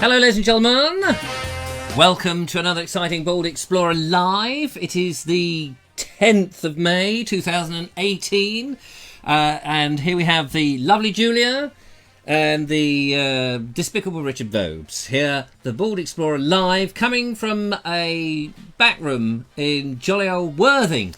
Hello, ladies and gentlemen. Welcome to another exciting Bold Explorer Live. It is the 10th of May 2018. And here we have the lovely Julia and the despicable Richard Vobes. Here, the Bold Explorer Live, coming from a back room in jolly old Worthing.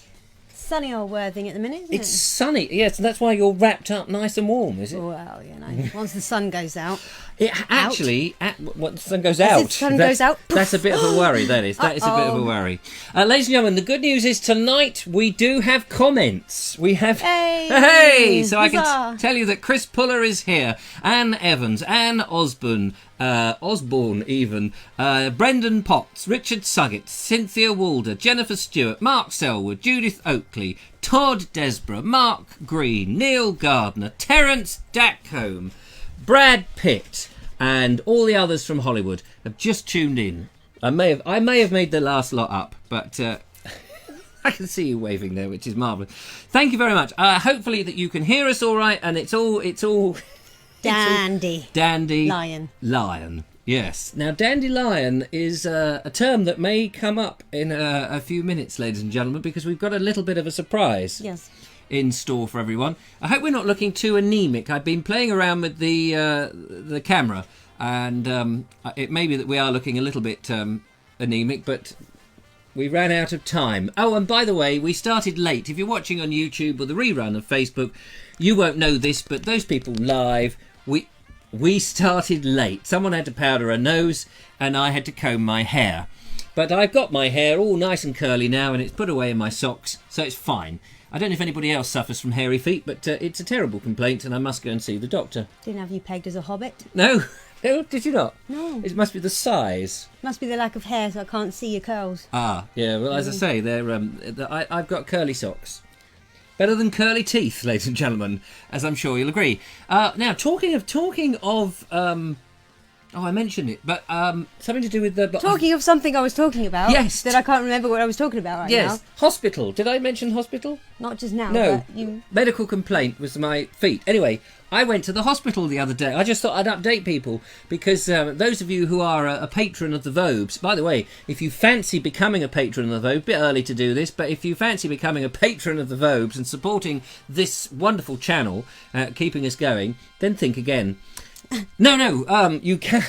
Sunny old Worthing at the minute, isn't It's sunny, yes, and that's why you're wrapped up nice and warm, is it? Well, you know, once the sun goes out. It actually, when the sun goes out. The sun goes out. That's a bit of a worry, that is. That is a bit of a worry. Ladies and gentlemen, the good news is tonight we do have comments. We have... Hey! So I can tell you that Chris Puller is here. Anne Evans, Anne Osborne, even, Brendan Potts, Richard Suggett, Cynthia Walder, Jennifer Stewart, Mark Selwood, Judith Oakley, Todd Desborough, Mark Green, Neil Gardner, Terence Dackcombe, Brad Pitt, and all the others from Hollywood have just tuned in. I may have made the last lot up, but I can see you waving there, which is marvellous. Thank you very much. Hopefully that you can hear us all right, and it's all dandy. Lion. Yes. Now, dandelion is a term that may come up in a few minutes, ladies and gentlemen, because we've got a little bit of a surprise. Yes. In store for everyone. I hope we're not looking too anemic. I've been playing around with the camera, and it may be that we are looking a little bit anemic, but we ran out of time. Oh, and by the way, we started late. If you're watching on YouTube or the rerun of Facebook, you won't know this, but those people live, we started late. Someone had to powder her nose, and I had to comb my hair. But I've got my hair all nice and curly now, and it's put away in my socks, so it's fine. I don't know if anybody else suffers from hairy feet, but it's a terrible complaint, and I must go and see the doctor. Didn't have you pegged as a hobbit? No, did you not? No. It must be the size. Must be the lack of hair, so I can't see your curls. Ah, yeah. Well, as I say, I've got curly socks. Better than curly teeth, ladies and gentlemen, as I'm sure you'll agree. Now, talking of. Oh, I mentioned it, but something to do with the... Talking of something I was talking about. Yes. That I can't remember what I was talking about right now. Yes, hospital. Did I mention hospital? Not just now, No, but you... medical complaint was my feet. Anyway, I went to the hospital the other day. I just thought I'd update people, because those of you who are a patron of the Vobes... By the way, if you fancy becoming a patron of the Vobes, a bit early to do this, but if you fancy becoming a patron of the Vobes and supporting this wonderful channel, keeping us going, then think again. No, you can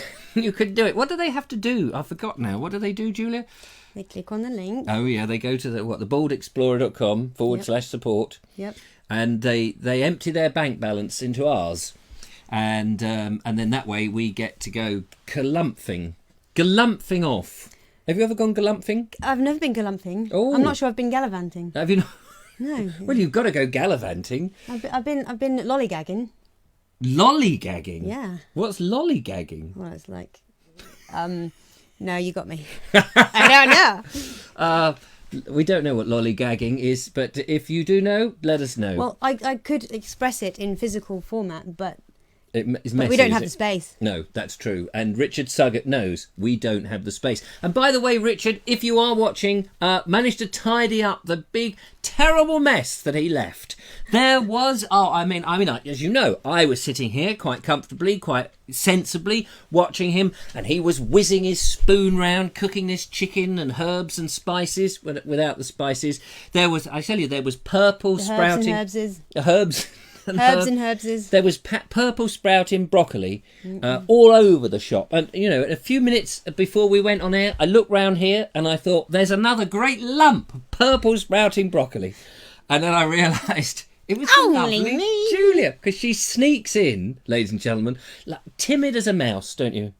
do it. What do they have to do? I forgot now. What do they do, Julia? They click on the link. Oh, yeah, they go to the boldexplorer.com/support. Yep. And they empty their bank balance into ours. And then that way we get to go galumphing off. Have you ever gone galumphing? I've never been galumphing. Oh. I'm not sure I've been gallivanting. Have you not? No. Well, you've got to go gallivanting. I've been lollygagging. Lollygagging? Yeah. What's lollygagging? Well, it's like, no, you got me. I don't know. We don't know what lollygagging is, but if you do know, let us know. Well, I could express it in physical format, but it's messy, we don't have the space. No, that's true. And Richard Suggett knows we don't have the space. And by the way, Richard, if you are watching, managed to tidy up the big, terrible mess that he left. There was, as you know, I was sitting here quite comfortably, quite sensibly, watching him, and he was whizzing his spoon round, cooking this chicken and herbs and spices, without the spices. There was purple sprouting... Herbs and herbs. Herbs and herbses. There was purple sprouting broccoli all over the shop. And, a few minutes before we went on air, I looked round here and I thought, there's another great lump of purple sprouting broccoli. And then I realised it was Only lovely me. Julia, because she sneaks in, ladies and gentlemen, like timid as a mouse, don't you?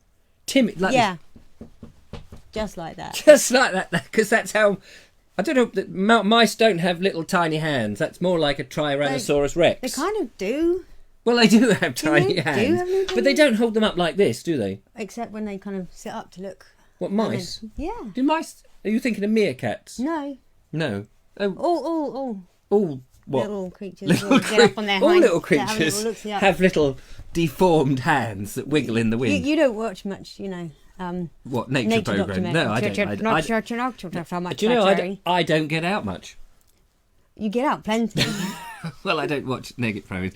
Timid. Like yeah. Just like that. Just like that, because that's how... I don't know, mice don't have little tiny hands. That's more like a Tyrannosaurus Rex. They kind of do. Well, they do have tiny hands. But they don't hold them up like this, do they? Except when they kind of sit up to look. What, mice? Yeah. Do mice... Are you thinking of meerkats? No. No. Oh. All what? Little creatures get up on their all hinds. little creatures have little deformed hands that wiggle in the wind. You don't watch much, what, nature programme? No, I don't. Do you know, I don't get out much. You get out plenty. Well, I don't watch negative programs.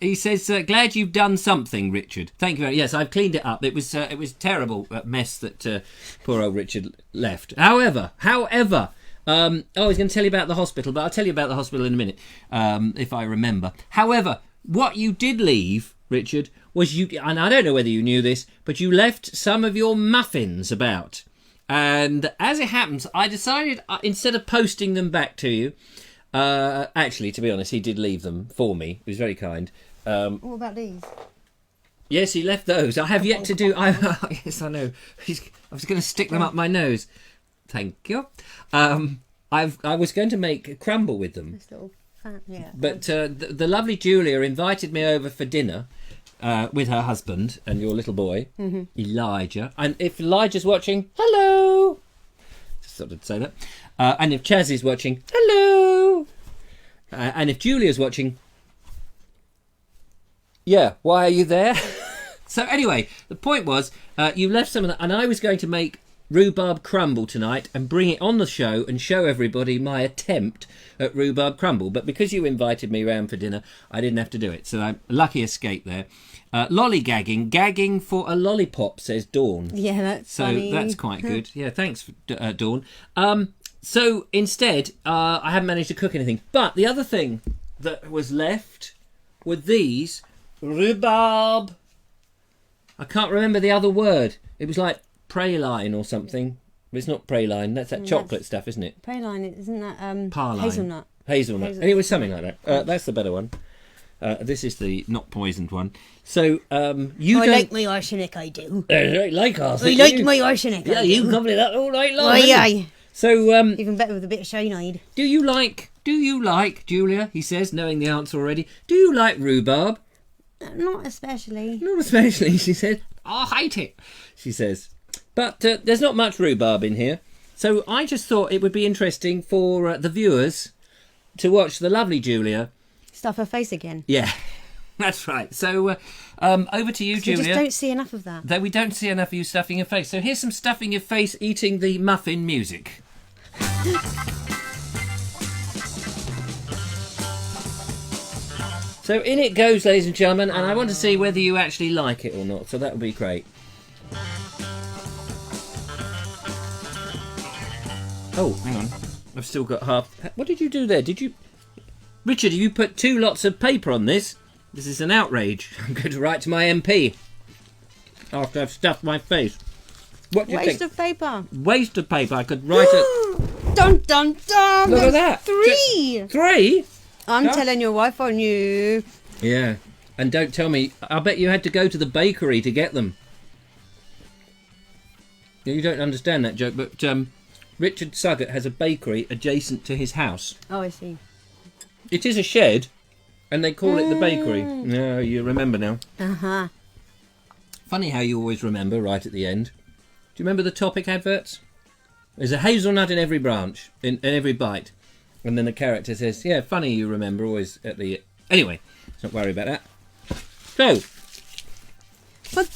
He says, glad you've done something, Richard. Thank you very much. Yes, I've cleaned it up. It was a terrible mess that poor old Richard left. However, I was going to tell you about the hospital, but I'll tell you about the hospital in a minute, if I remember. However, what you did leave, Richard, was and I don't know whether you knew this, but you left some of your muffins about. And as it happens, I decided, instead of posting them back to you, actually, to be honest, he did leave them for me. He was very kind. What about these? Yes, he left those. I have yet to do... yes, I know. I was going to stick them up my nose. Thank you. I was going to make a crumble with them. This little fan, yeah. But the lovely Julia invited me over for dinner with her husband and your little boy, Elijah. And if Elijah's watching, hello! Just thought I'd say that. And if Chaz is watching, hello! And if Julia's watching, yeah, why are you there? So anyway, the point was, you left some of that, and I was going to make rhubarb crumble tonight and bring it on the show and show everybody my attempt at rhubarb crumble. But because you invited me round for dinner, I didn't have to do it. So I'm lucky escape there. Lollygagging, gagging for a lollipop, says Dawn. Yeah, that's funny. So that's quite good. Yeah, thanks, Dawn. So instead, I haven't managed to cook anything. But the other thing that was left were these rhubarb. I can't remember the other word. It was like praline or something. It's not praline. That's that chocolate stuff, isn't it? Praline, isn't that Parline. hazelnut? Hazelnut. And it was something like that. That's the better one. This is the not poisoned one. So you I don't... like my arsenic, I do. like arsenic. I like my arsenic. Yeah, you can that all night long. Aye, aye. So Even better with a bit of cyanide. do you like, Julia, he says, knowing the answer already, do you like rhubarb? Not especially. Not especially, she said. I hate it, she says. But there's not much rhubarb in here. So I just thought it would be interesting for the viewers to watch the lovely Julia. Stuff her face again. Yeah, that's right. So over to you, Julia. We just don't see enough of that. Though we don't see enough of you stuffing your face. So here's some stuffing your face eating the muffin music. So in it goes, ladies and gentlemen, and I want to see whether you actually like it or not. So that would be great. Oh, hang on. I've still got half... What did you do there? Did you... Richard, you put 2 lots of paper on this. This is an outrage. I'm going to write to my MP after I've stuffed my face. What do you think? Waste of paper. Waste of paper. I could write it... Dun, dun, dun. Look at that. 3. 3? I'm telling your wife on you. Yeah. And don't tell me... I bet you had to go to the bakery to get them. You don't understand that joke, but Richard Suggett has a bakery adjacent to his house. Oh, I see. It is a shed, and they call it the bakery. No, you remember now. Uh-huh. Funny how you always remember right at the end. Do you remember the topic adverts? There's a hazelnut in every branch, in every bite. And then the character says, yeah, funny you remember always at the... Anyway, let's not worry about that. So... What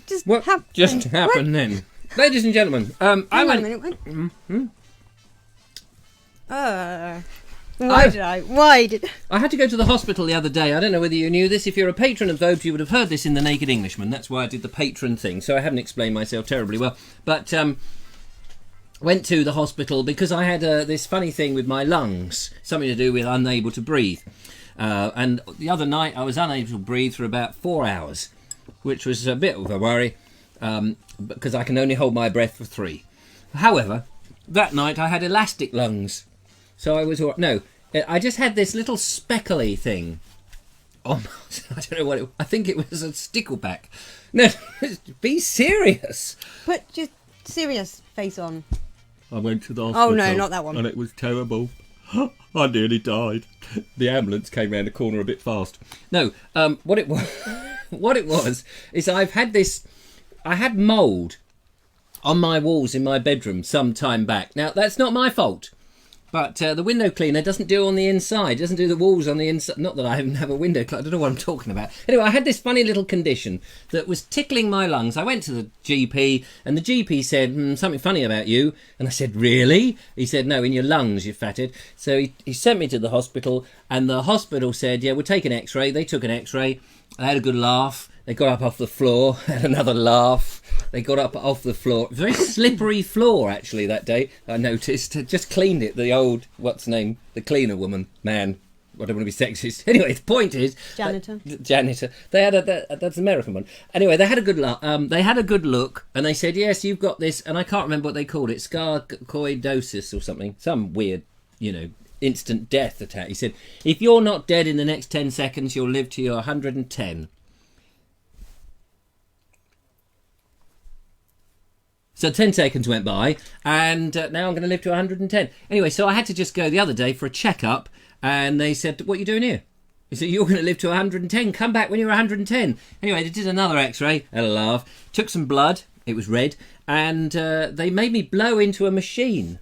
just What happened? just happened then? Ladies and gentlemen, I went... Hang on a minute. Mm-hmm. Why did I had to go to the hospital the other day. I don't know whether you knew this. If you're a patron of Vobes, you would have heard this in The Naked Englishman. That's why I did the patron thing. So I haven't explained myself terribly well. But went to the hospital because I had this funny thing with my lungs. Something to do with unable to breathe. And the other night I was unable to breathe for about 4 hours, which was a bit of a worry because I can only hold my breath for 3. However, that night I had elastic lungs. So I was... No, I just had this little speckly thing. I don't know what I think it was a stickleback. No, be serious. Put your serious face on. I went to the hospital. Oh, no, not that one. And it was terrible. I nearly died. The ambulance came round the corner a bit fast. No, what it was is I had mould on my walls in my bedroom some time back. Now, that's not my fault. But the window cleaner doesn't do on the inside, doesn't do the walls on the inside. Not that I even have a window cleaner, I don't know what I'm talking about. Anyway, I had this funny little condition that was tickling my lungs. I went to the GP, and the GP said, something funny about you. And I said, really? He said, no, in your lungs, you fatted. So he sent me to the hospital, and the hospital said, yeah, we'll take an x-ray. They took an x-ray. I had a good laugh. They got up off the floor, had another laugh. They got up off the floor. Very slippery floor, actually, that day, I noticed. Just cleaned it, the old, what's the name? The cleaner woman, man. I don't want to be sexist. Anyway, the point is... Janitor. Janitor. They had that's an American one. Anyway, they had a good look. They had a good look, and they said, yes, you've got this, and I can't remember what they called it, sarcoidosis or something. Some weird, instant death attack. He said, if you're not dead in the next 10 seconds, you'll live to your 110. So 10 seconds went by, and now I'm going to live to 110. Anyway, so I had to just go the other day for a checkup, and they said, what are you doing here? He said, you're going to live to 110. Come back when you're 110. Anyway, they did another x-ray, had a laugh, took some blood, it was red, and they made me blow into a machine.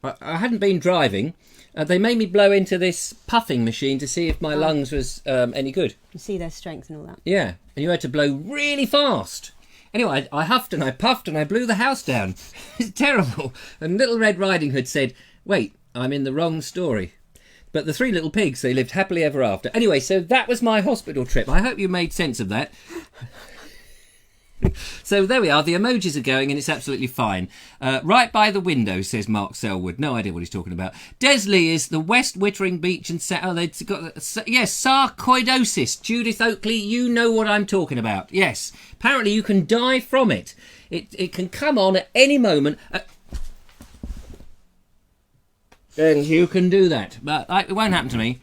I hadn't been driving. They made me blow into this puffing machine to see if my lungs was any good. You see their strength and all that. Yeah, and you had to blow really fast. Anyway, I huffed and I puffed and I blew the house down. It's terrible. And Little Red Riding Hood said, wait, I'm in the wrong story. But the three little pigs, they lived happily ever after. Anyway, so that was my hospital trip. I hope you made sense of that. So there we are. The emojis are going and it's absolutely fine. Right by the window, says Mark Selwood. No idea what he's talking about. Desley is the West Wittering Beach and... they've got... yes, sarcoidosis. Judith Oakley, you know what I'm talking about. Yes. Apparently you can die from it. It can come on at any moment. And you can do that. But it won't happen to me.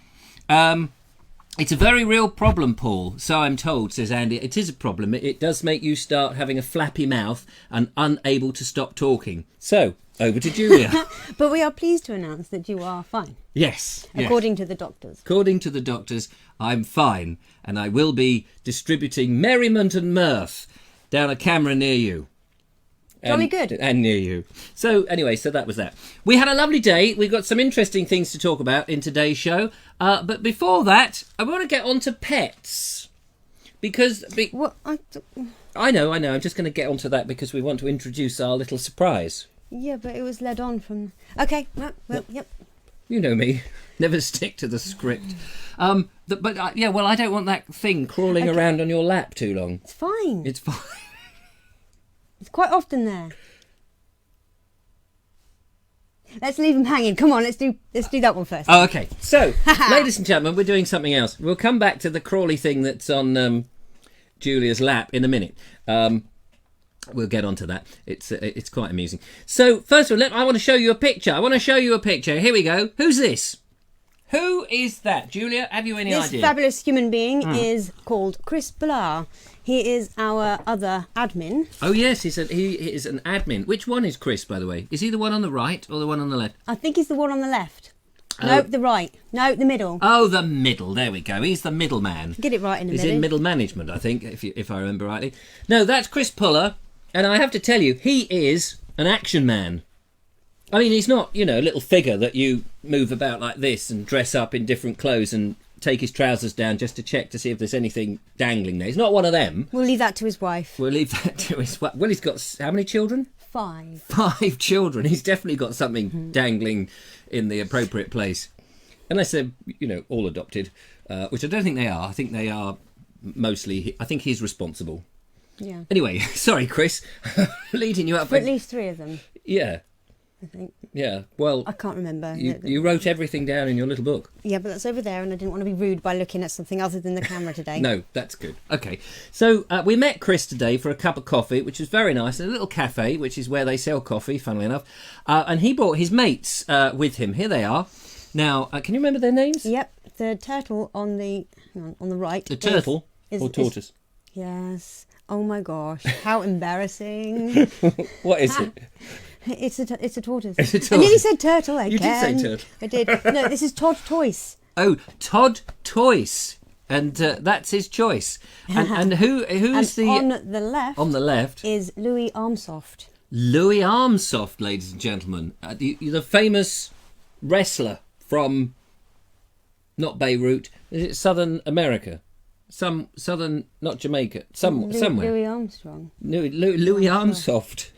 It's a very real problem, Paul, so I'm told, says Andy. It is a problem. It does make you start having a flappy mouth and unable to stop talking. So, over to Julia. But we are pleased to announce that you are fine. Yes. According to the doctors. According to the doctors, I'm fine. And I will be distributing merriment and mirth down a camera near you. Jolly good. And near you. So, anyway, so that was that. We had a lovely day. We've got some interesting things to talk about in today's show. But before that, I want to get on to pets. Because... I know. I'm just going to get onto that because we want to introduce our little surprise. Yeah, but it was led on from... Okay, well, yep. You know me. Never stick to the script. I don't want that thing crawling around on your lap too long. It's fine. It's fine. It's quite often there. Let's leave them hanging. Come on, let's do that one first. Oh, okay. So, ladies and gentlemen, we're doing something else. We'll come back to the crawly thing that's on Julia's lap in a minute. We'll get onto that. It's quite amusing. So, first of all, I want to show you a picture. Here we go. Who's this? Who is that? Julia, have you any idea? This fabulous human being is called Chris Blar. He is our other admin. Oh, yes, he is an admin. Which one is Chris, by the way? Is he the one on the right or the one on the left? I think he's the one on the left. No, the right. No, the middle. Oh, the middle. There we go. He's the middleman. Get it right in the middle. He's in middle management, I think, if I remember rightly. No, that's Chris Puller. And I have to tell you, he is an action man. I mean, he's not, a little figure that you move about like this and dress up in different clothes and take his trousers down just to check to see if there's anything dangling there. He's not one of them. We'll leave that to his wife. Well, he's got how many children? 5. 5 children. He's definitely got something dangling in the appropriate place. Unless they're, all adopted, which I don't think they are. I think they are mostly... I think he's responsible. Yeah. Anyway, sorry, Chris. Leading you up. For at least 3 of them. Yeah. I think. Yeah, well... I can't remember. You wrote everything down in your little book. Yeah, but that's over there, and I didn't want to be rude by looking at something other than the camera today. No, that's good. Okay, so we met Chris today for a cup of coffee, which was very nice, in a little cafe, which is where they sell coffee, funnily enough. And he brought his mates with him. Here they are. Now, can you remember their names? Yep, the turtle on the right. The turtle or tortoise? Yes. Oh my gosh, how embarrassing. What is it? It's a tortoise. It's a tortoise. I nearly said turtle again. You did say turtle. I did. No, this is Todd Toyce. Oh, Todd Toyce. And that's his choice. And who's and on the left? On the left is Louis Armsoft. Louis Armsoft, ladies and gentlemen, the famous wrestler from not Beirut, is it Southern America? Southern, not Jamaica, somewhere. Louis Armstrong. Louis Armsoft.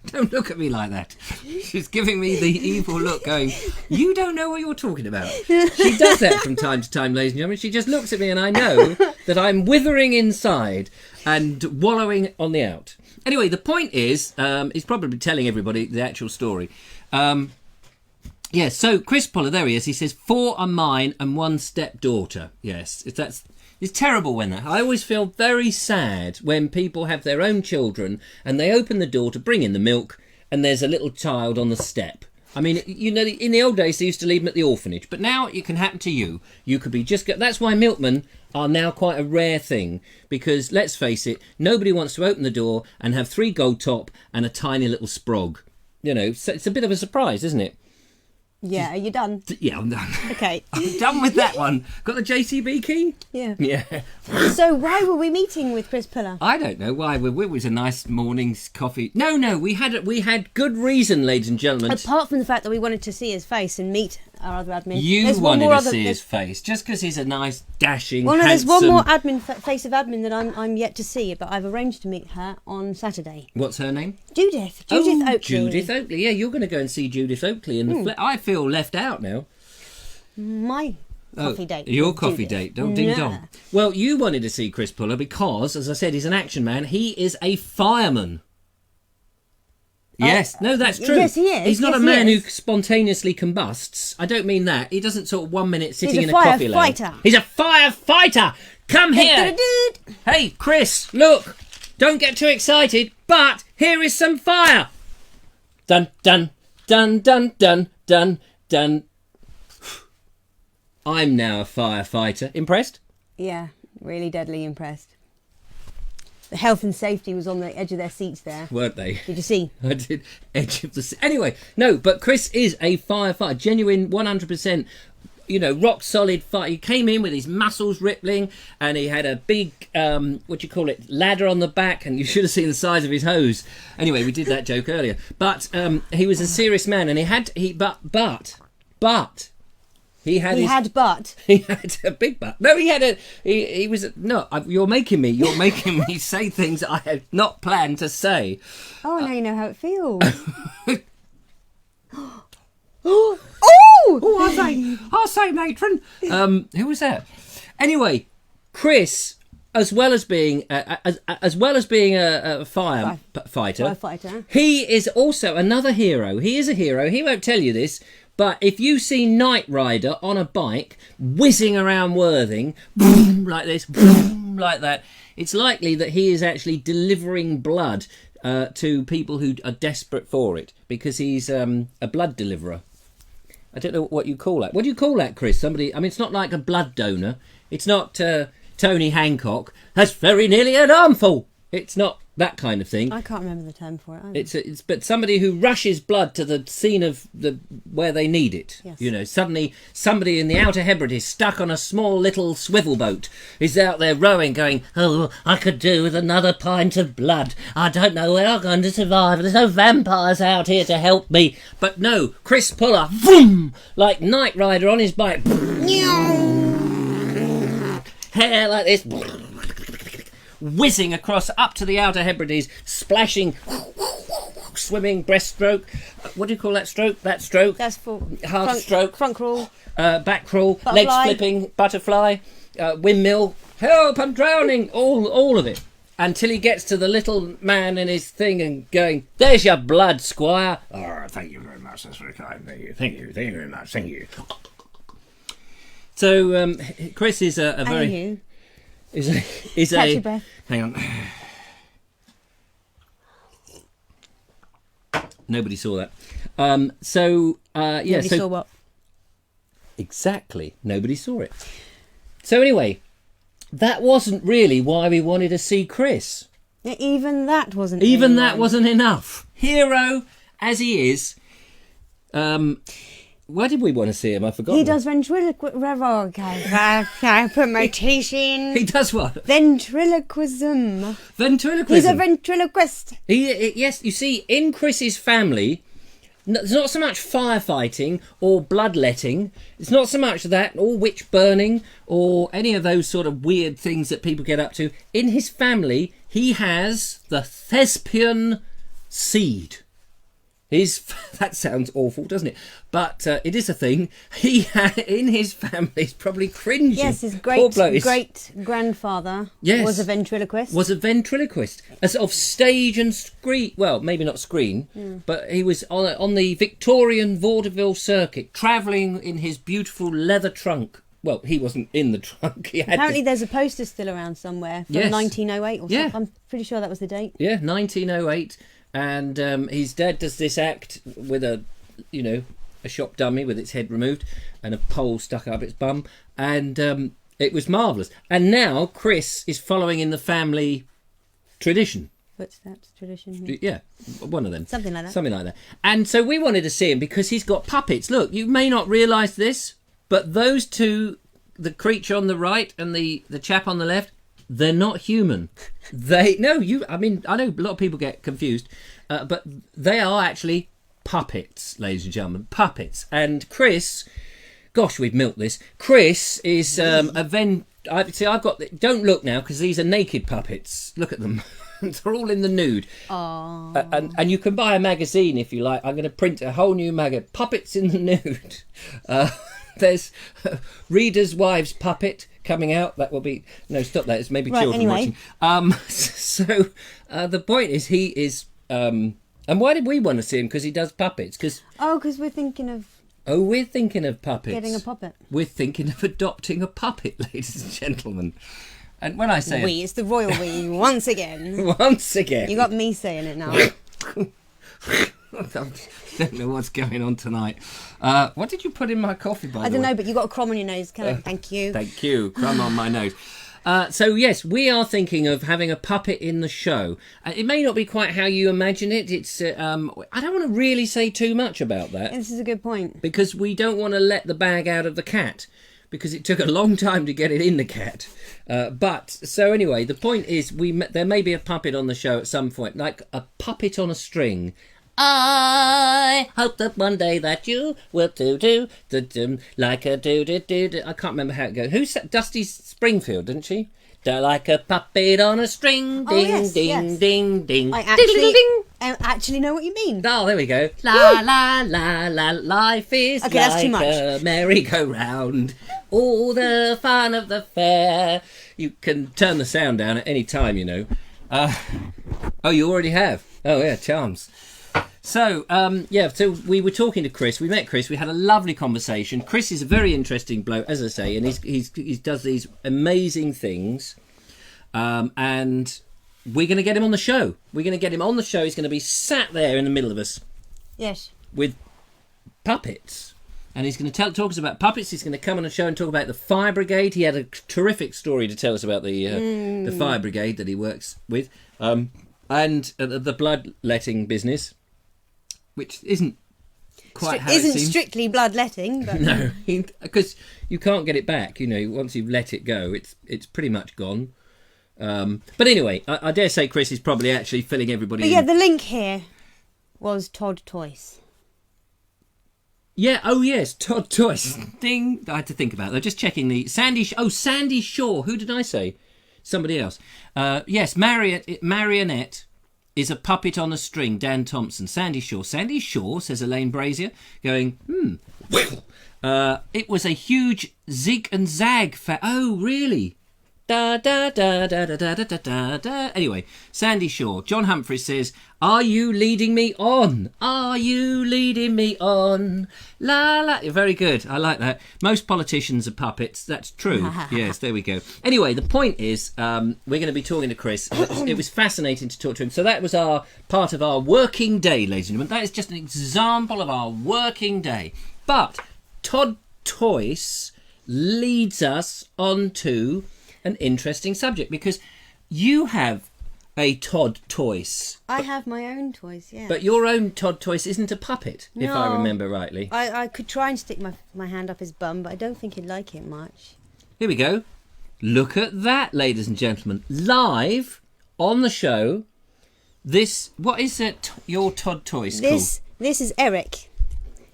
Don't look at me like that. She's giving me the evil look going, you don't know what you're talking about. She does that from time to time, ladies and gentlemen. She just looks at me and I know that I'm withering inside and wallowing on the out. Anyway, the point is, he's probably telling everybody the actual story. So Chris Poller, there he is. He says, 4 are mine and 1 stepdaughter. Yes, it's terrible when that. I always feel very sad when people have their own children and they open the door to bring in the milk and there's a little child on the step. I mean, you know, in the old days they used to leave them at the orphanage, but now it can happen to you. You could be that's why milkmen are now quite a rare thing, because let's face it, nobody wants to open the door and have 3 gold top and a tiny little sprog. You know, so it's a bit of a surprise, isn't it? Yeah, are you done? Yeah, I'm done. Okay. I'm done with that one. Got the JCB key? Yeah. Yeah. So why were we meeting with Chris Poller? I don't know why. It was a nice morning's coffee. No, we had good reason, ladies and gentlemen. Apart from the fact that we wanted to see his face and meet our other admin. You wanted to see his face, just because he's a nice, dashing, handsome... there's one more face of admin that I'm yet to see, but I've arranged to meet her on Saturday. What's her name? Judith Oakley. Judith Oakley. Yeah, you're going to go and see Judith Oakley in the I feel left out now. My coffee date. Your coffee date. Don't ding dong. Well, you wanted to see Chris Poller because, as I said, he's an action man. He is a fireman. Yes, no, that's true. Yes, he is. He's not a man who spontaneously combusts. I don't mean that. He doesn't sort of 1 minute sitting in a coffee lounge. He's a firefighter. Come here. Hey, Chris, look. Don't get too excited, but here is some fire. Dun, dun, dun, dun, dun, dun, dun. I'm now a firefighter. Impressed? Yeah, really deadly impressed. The health and safety was on the edge of their seats there. Weren't they? Did you see? I did. Edge of the seat. Anyway, no, but Chris is a firefighter. Genuine 100%, you know, rock solid fire. He came in with his muscles rippling and he had a big, ladder on the back, and you should have seen the size of his hose. Anyway, we did that joke earlier. But he was a serious man, and he had a big butt. No, he was no. You're making me say things I had not planned to say. Oh, now you know how it feels. I say, matron. Who was that? Anyway, Chris, as well as being a firefighter, he is also another hero. He is a hero. He won't tell you this. But if you see Knight Rider on a bike whizzing around Worthing, boom, like this, boom, like that, it's likely that he is actually delivering blood to people who are desperate for it, because he's a blood deliverer. I don't know what you call that. What do you call that, Chris? It's not like a blood donor. It's not Tony Hancock. That's very nearly an armful. It's not that kind of thing. I can't remember the term for it. It's but somebody who rushes blood to the scene of where they need it. Yes. You know, suddenly somebody in the Outer Hebrides stuck on a small little swivel boat is out there rowing, going, "Oh, I could do with another pint of blood. I don't know where I'm going to survive. There's no vampires out here to help me." But no, Chris Poller, boom, like Knight Rider on his bike, hair like this, whizzing across up to the Outer Hebrides, splashing, swimming, breaststroke. What do you call that stroke? That stroke? That's for half stroke. Front crawl. Back crawl. Butterfly. Legs flipping. Butterfly. Windmill. Help! I'm drowning. All of it. Until he gets to the little man in his thing and going, "There's your blood, squire." "Oh, thank you very much. That's very kind. Thank you very much. Thank you. So Chris is a very... Is Catch your breath. Hang on. Nobody saw that. Nobody saw what? Exactly. Nobody saw it. So anyway, that wasn't really why we wanted to see Chris. Even that wasn't. That wasn't enough. Hero as he is. Why did we want to see him? I forgot. He does ventriloquism. I put my teeth in. He does what? Ventriloquism. Ventriloquism. He's a ventriloquist. Yes, you see, in Chris's family, there's not so much firefighting or bloodletting. It's not so much that, or witch burning, or any of those sort of weird things that people get up to. In his family, he has the thespian seed. That sounds awful, doesn't it? But it is a thing. In his family, he's probably cringing. Yes, his great-grandfather was a ventriloquist. As of stage and screen. Well, maybe not screen, but he was on the Victorian vaudeville circuit, travelling in his beautiful leather trunk. Well, he wasn't in the trunk. Apparently there's a poster still around somewhere from 1908 or something. I'm pretty sure that was the date. Yeah, 1908. And his dad does this act with a shop dummy with its head removed and a pole stuck up its bum. And it was marvellous. And now Chris is following in the family tradition. Footsteps, tradition. Yeah, one of them. Something like that. And so we wanted to see him because he's got puppets. Look, you may not realise this, but those two, the creature on the right and the chap on the left, they're not human. I know a lot of people get confused, but they are actually puppets, ladies and gentlemen, puppets. And Chris, gosh, we've milked this. Chris is I've got. Don't look now because these are naked puppets. Look at them. They're all in the nude. And you can buy a magazine if you like. I'm going to print a whole new magazine, Puppets in the Nude. There's Reader's Wives Puppet coming out. That will be... No, stop that. It's maybe children watching. So the point is he is... and why did we want to see him? Because he does puppets. Because we're thinking of... Oh, we're thinking of puppets. Getting a puppet. We're thinking of adopting a puppet, ladies and gentlemen. And when I say... it's the royal we, once again. Once again. You got me saying it now. I don't know what's going on tonight. What did you put in my coffee, by the way? I don't know, but you got a crumb on your nose. Thank you. Thank you. Crumb on my nose. So, yes, we are thinking of having a puppet in the show. It may not be quite how you imagine it. It's I don't want to really say too much about that. This is a good point. Because we don't want to let the bag out of the cat. Because it took a long time to get it in the cat. So anyway, the point is there may be a puppet on the show at some point. Like a puppet on a string. I hope that one day that you will do like a do. I can't remember how it goes. Who's Dusty Springfield, didn't she? Like a puppet on a string, ding, ding. I actually know what you mean. Oh, there we go. La la la la. Life is that's too much. A merry-go-round. All the fun of the fair. You can turn the sound down at any time, you know. Oh, you already have. Oh yeah, charms. So, so we were talking to Chris. We met Chris. We had a lovely conversation. Chris is a very interesting bloke, as I say, and he does these amazing things. And we're going to get him on the show. We're going to get him on the show. He's going to be sat there in the middle of us. Yes. With puppets. And he's going to talk us about puppets. He's going to come on the show and talk about the fire brigade. He had a terrific story to tell us about the fire brigade that he works with. And the bloodletting business. Which isn't quite how it seems. Isn't strictly bloodletting, but no, because you can't get it back. You know, once you've let it go, it's pretty much gone. But anyway, I dare say Chris is probably actually filling everybody in. Yeah, the link here was Todd Toyce. Yeah, oh yes, Todd Toyce. Ding! I had to think about that. Just checking the Sandy Shaw. Who did I say? Somebody else. Yes, Marionette. Is a puppet on a string, Dan Thompson. Sandy Shaw, says Elaine Brazier, going, it was a huge zig and zag oh, really? Da da da da da da da da da. Anyway, Sandy Shaw. John Humphreys says, "Are you leading me on? Are you leading me on? La la." Very good. I like that. Most politicians are puppets. That's true. Yes, there we go. Anyway, the point is, we're going to be talking to Chris. It was fascinating to talk to him. So that was our part of our working day, ladies and gentlemen. That is just an example of our working day. But Todd Toyce leads us on to an interesting subject, because you have a Todd Toys. I have my own toys, yeah. But your own Todd Toys isn't a puppet, if I remember rightly. I could try and stick my hand up his bum, but I don't think he'd like it much. Here we go. Look at that, ladies and gentlemen. Live on the show. What is it, your Todd Toys called? This is Eric.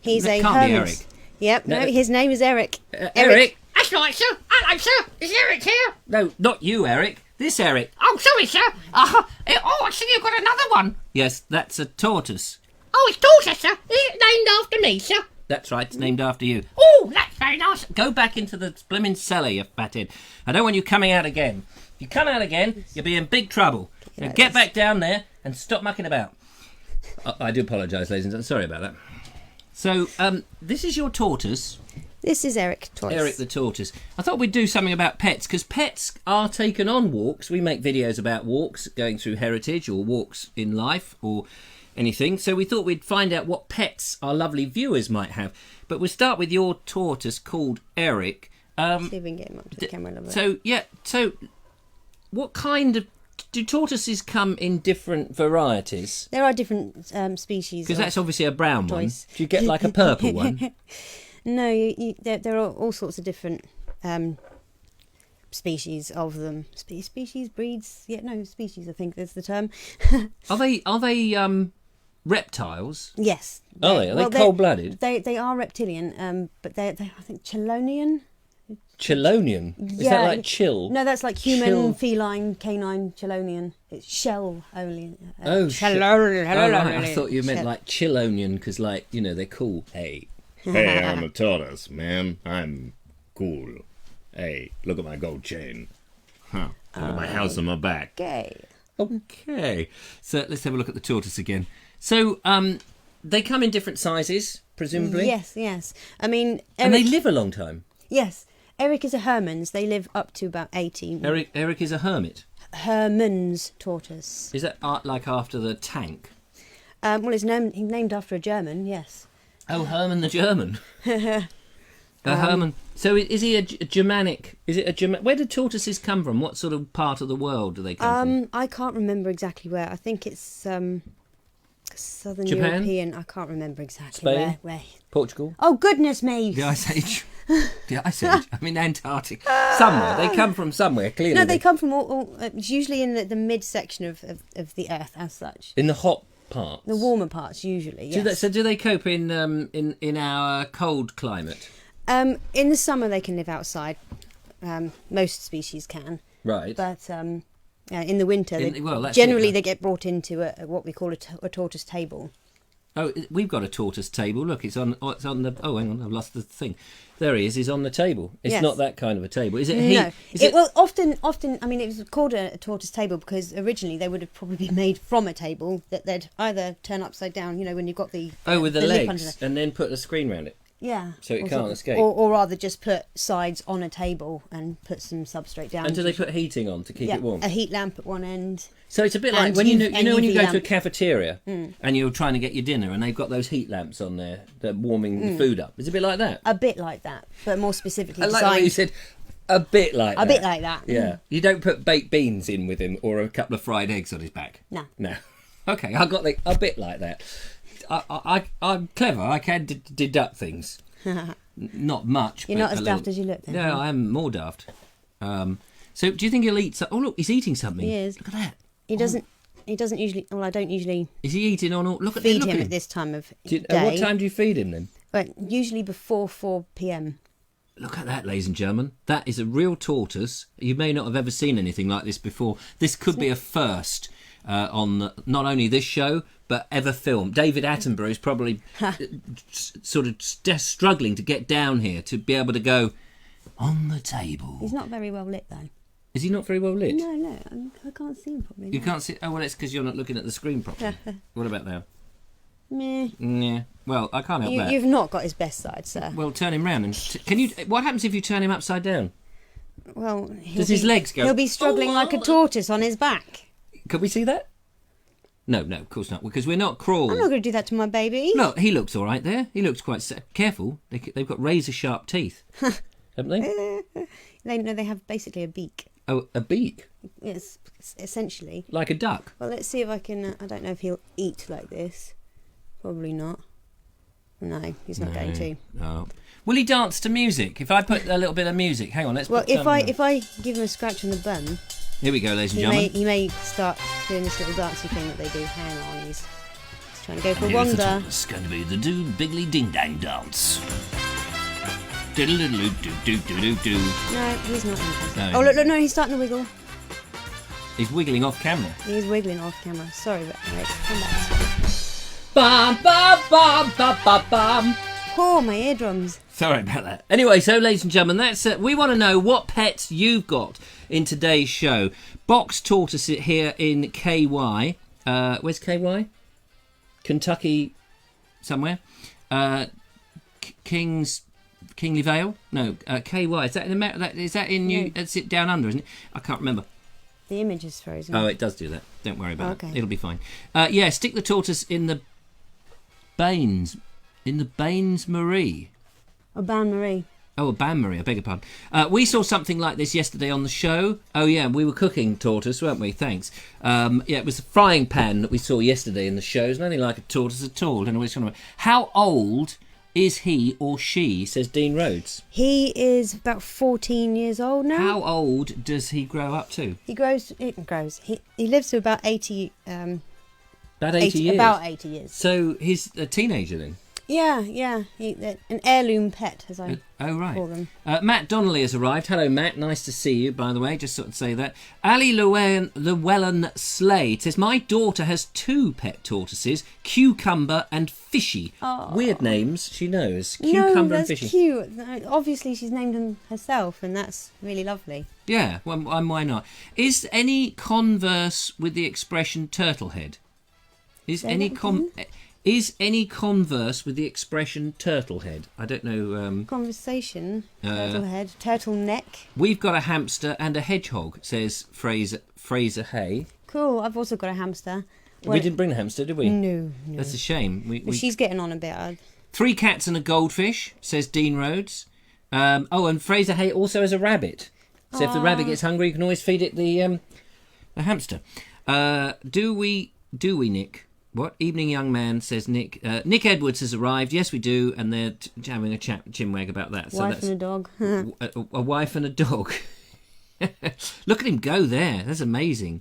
He's That a can't hermit. be Eric. Yep, no, his name is Eric. Eric? That's right, sir. Hello, sir. Is Eric here? No, not you, Eric. This Eric. Oh, sorry, sir. I see you've got another one. Yes, that's a tortoise. Oh, it's tortoise, sir. Is it named after me, sir? That's right, it's named after you. Oh, that's very nice. Go back into the blimmin' cellar, you fathead. I don't want you coming out again. If you come out again, you'll be in big trouble. Now get back down there and stop mucking about. I do apologise, ladies and gentlemen. Sorry about that. So, this is your tortoise. This is Eric Toys. Eric the tortoise. I thought we'd do something about pets, because pets are taken on walks. We make videos about walks, going through heritage or walks in life or anything. So we thought we'd find out what pets our lovely viewers might have. But we'll start with your tortoise called Eric. See if we can get him up to the camera a little bit. So what kind of... Do tortoises come in different varieties? There are different species. Because that's obviously a brown toys. one. Do you get like a purple one? No, there are all sorts of different species of them. Species, breeds? Yeah, no, species, I think is the term. Are they reptiles? Yes. Are they cold-blooded? They are reptilian, but they're I think Chelonian. Chelonian? Is that like chill? No, that's like human, feline, canine, Chelonian. It's shell only. Chelonian. Right. I thought you meant like Chillonian, because like, you know, they're cool. Hey, I'm a tortoise, man. I'm cool. Hey, look at my gold chain. Huh. Look at my house on my back. Okay. So let's have a look at the tortoise again. So they come in different sizes, presumably? Yes. I mean... and they live a long time? Yes. Eric is a Hermann's. They live up to about 18. Eric is a hermit? Hermann's tortoise. Is that like after the tank? Well, he's named after a German, yes. Oh, Herman the German. Herman. So is he a Germanic? Is it a German? Where do tortoises come from? What sort of part of the world do they come from? I can't remember exactly where. I think it's Southern Japan? European. I can't remember exactly Spain? where. Portugal? Oh, goodness me! The Ice Age. The Ice Age. I mean, Antarctic. Somewhere. They come from somewhere, clearly. No, they come from all usually in the midsection of the Earth, as such. In the hot parts? The warmer parts, usually, yes. Do they cope in our cold climate? In the summer, they can live outside. Most species can. Right. But in the winter, they get brought into what we call a tortoise table. Oh, we've got a tortoise table. Look, it's on the... Oh, hang on, I've lost the thing. There he is. He's on the table. It's not that kind of a table. Is it? No. Well, often. I mean, it was called a tortoise table because originally they would have probably been made from a table that they'd either turn upside down. You know, when you've got the with the legs, and then put a screen around it. Yeah. So it can't escape. Or rather, just put sides on a table and put some substrate down. And do they put heating on to keep it warm? A heat lamp at one end. So it's a bit like when you go to a cafeteria and you're trying to get your dinner and they've got those heat lamps on there that are warming the food up. It's a bit like that. A bit like that, but more specifically designed. I like the way you said a bit like that. A bit like that. Yeah. You don't put baked beans in with him or a couple of fried eggs on his back. No. Okay, I got a bit like that. I'm clever. I can deduct things. Not much. You're not as daft as you look then. No, I am more daft. So do you think he'll eat... Oh, look, he's eating something. He is. Look at that. He doesn't usually... Well, I don't usually... Is he eating on all... feed him at this time of day. What time do you feed him then? Well, usually before 4 p.m. Look at that, ladies and gentlemen. That is a real tortoise. You may not have ever seen anything like this before. This could be a first on not only this show, but ever filmed. David Attenborough is probably sort of struggling to get down here to be able to go on the table. He's not very well lit, though. Is he not very well lit? No, I can't see him properly. You can't see... Oh, well, it's because you're not looking at the screen properly. What about now? Meh. Yeah. Well, I can't help that. You've not got his best side, sir. Well, turn him round and... Can you... What happens if you turn him upside down? Well... Does his legs go... He'll be struggling like a tortoise on his back. Could we see that? No, of course not, because we're not cruel. I'm not going to do that to my baby. No, he looks all right there. He looks quite... Careful. They've got razor-sharp teeth. Haven't they? They have basically a beak. Oh, a beak? Yes, essentially. Like a duck? Well, let's see if I can... I don't know if he'll eat like this. Probably not. No, he's not going to. No. Will he dance to music? If I put a little bit of music... Hang on, let's Well, put if I give him a scratch on the bum... Here we go, ladies and gentlemen. He may start doing this little dancey thing that they do. Hang on, he's trying to go for a wander. It's going to be the Bigly Ding Dang dance. Do-do-do-do-do-do-do-do. No, he's not interested. No, Oh, look, no, he's starting to wiggle. He's wiggling off camera. He's wiggling off camera. Sorry, but right, come back. Bum, bum, bum, bum, bum, bum. Oh, my eardrums. Sorry about that. Anyway, so ladies and gentlemen, that's we want to know what pets you've got in today's show. Box Tortoise here in KY. Where's KY? Kentucky, somewhere. Kingly Vale? No, KY. Is that in America? Is that in New? That's it down under, isn't it? I can't remember. The image is frozen. Oh, it does do that. Don't worry about it. It'll be fine. Yeah, stick the tortoise in the Baines. In the Baines Marie. Oh, Ban Marie. Oh, a Ban Marie, I beg your pardon. We saw something like this yesterday on the show. Oh, yeah, we were cooking tortoise, weren't we? Thanks. Yeah, it was a frying pan that we saw yesterday in the show. It's nothing like a tortoise at all. Don't know what it's talking about. How old is he or she, says Dean Rhodes. He is about 14 years old now. How old does he grow up to? He grows. He lives to about 80. About 80 years? About 80 years. So he's a teenager then? Yeah. An heirloom pet, as I Oh, right. call them. Matt Donnelly has arrived. Hello, Matt. Nice to see you, by the way. Just sort of say that. Ali Llewellyn Slade says, my daughter has 2 pet tortoises, Cucumber and Fishy. Oh. Weird names, she knows. Cucumber and Fishy. Cute. Obviously, she's named them herself, and that's really lovely. Yeah, well, why not? Is any converse with the expression turtle head? Is any converse with the expression turtle head? I don't know. Conversation. Turtle head. Turtle neck. We've got a hamster and a hedgehog, says Fraser Hay. Cool. I've also got a hamster. We didn't bring the hamster, did we? No. That's a shame. She's getting on a bit. 3 cats and a goldfish, says Dean Rhodes. And Fraser Hay also has a rabbit. So if the rabbit gets hungry, you can always feed it the hamster. Do we, Nick? What? Evening, young man, says Nick. Nick Edwards has arrived. Yes, we do. And they're having a chinwag about that. Wife and a dog. a wife and a dog. Look at him go there. That's amazing.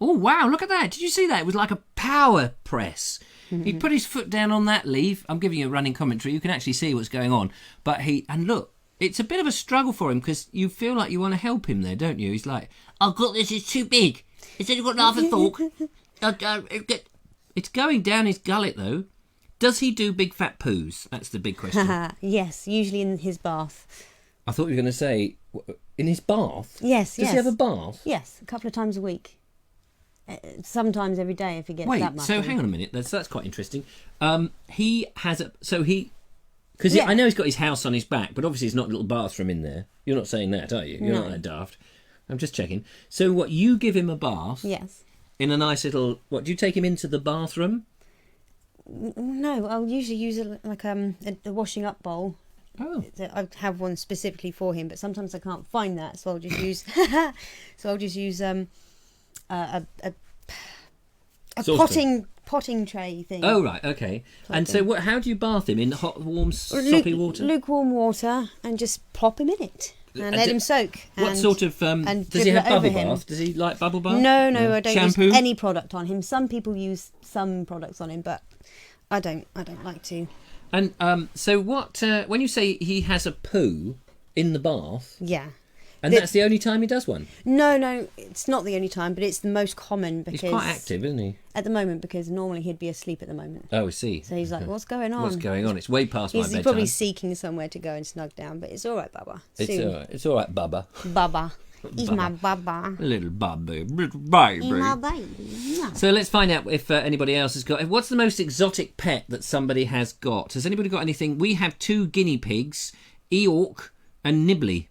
Oh, wow. Look at that. Did you see that? It was like a power press. He put his foot down on that leaf. I'm giving you a running commentary. You can actually see what's going on. And look, it's a bit of a struggle for him because you feel like you want to help him there, don't you? He's like, I've got this. It's too big. He said, you've got half a fork. It's going down his gullet, though. Does he do big fat poos? That's the big question. Yes, usually in his bath. I thought you were going to say, in his bath? Yes. Does he have a bath? Yes, a couple of times a week. Sometimes every day if he gets that much. So hang on a minute. That's quite interesting. He has a... So he... Because I know he's got his house on his back, but obviously it's not a little bathroom in there. You're not saying that, are you? You're not that daft. I'm just checking. So what, you give him a bath? Yes. In a nice little... What, do you take him into the bathroom? No, I'll usually use a washing up bowl. Oh. I have one specifically for him, but sometimes I can't find that, so I'll just use... a potting tray thing. Oh, right, okay. And so how do you bath him? In hot, warm, soppy water? Lukewarm water, and just plop him in it. And let him soak. What sort of... does he have bubble bath? Does he like bubble bath? No, I don't Shampoo? use any product on him. Some people use some products on him, but I don't like to. And so what... when you say he has a poo in the bath... Yeah. And that's the only time he does one? No, it's not the only time, but it's the most common because... He's quite active, isn't he? At the moment, because normally he'd be asleep at the moment. Oh, I see. So he's like, what's going on? What's going on? It's way past my bedtime. He's probably seeking somewhere to go and snug down, but it's all right, Bubba. It's all right, Bubba. Bubba. He's my Bubba. Little baby. He's my baby. Yeah. So let's find out if anybody else has got... What's the most exotic pet that somebody has got? Has anybody got anything? We have 2 guinea pigs, Eeyore and Nibbly.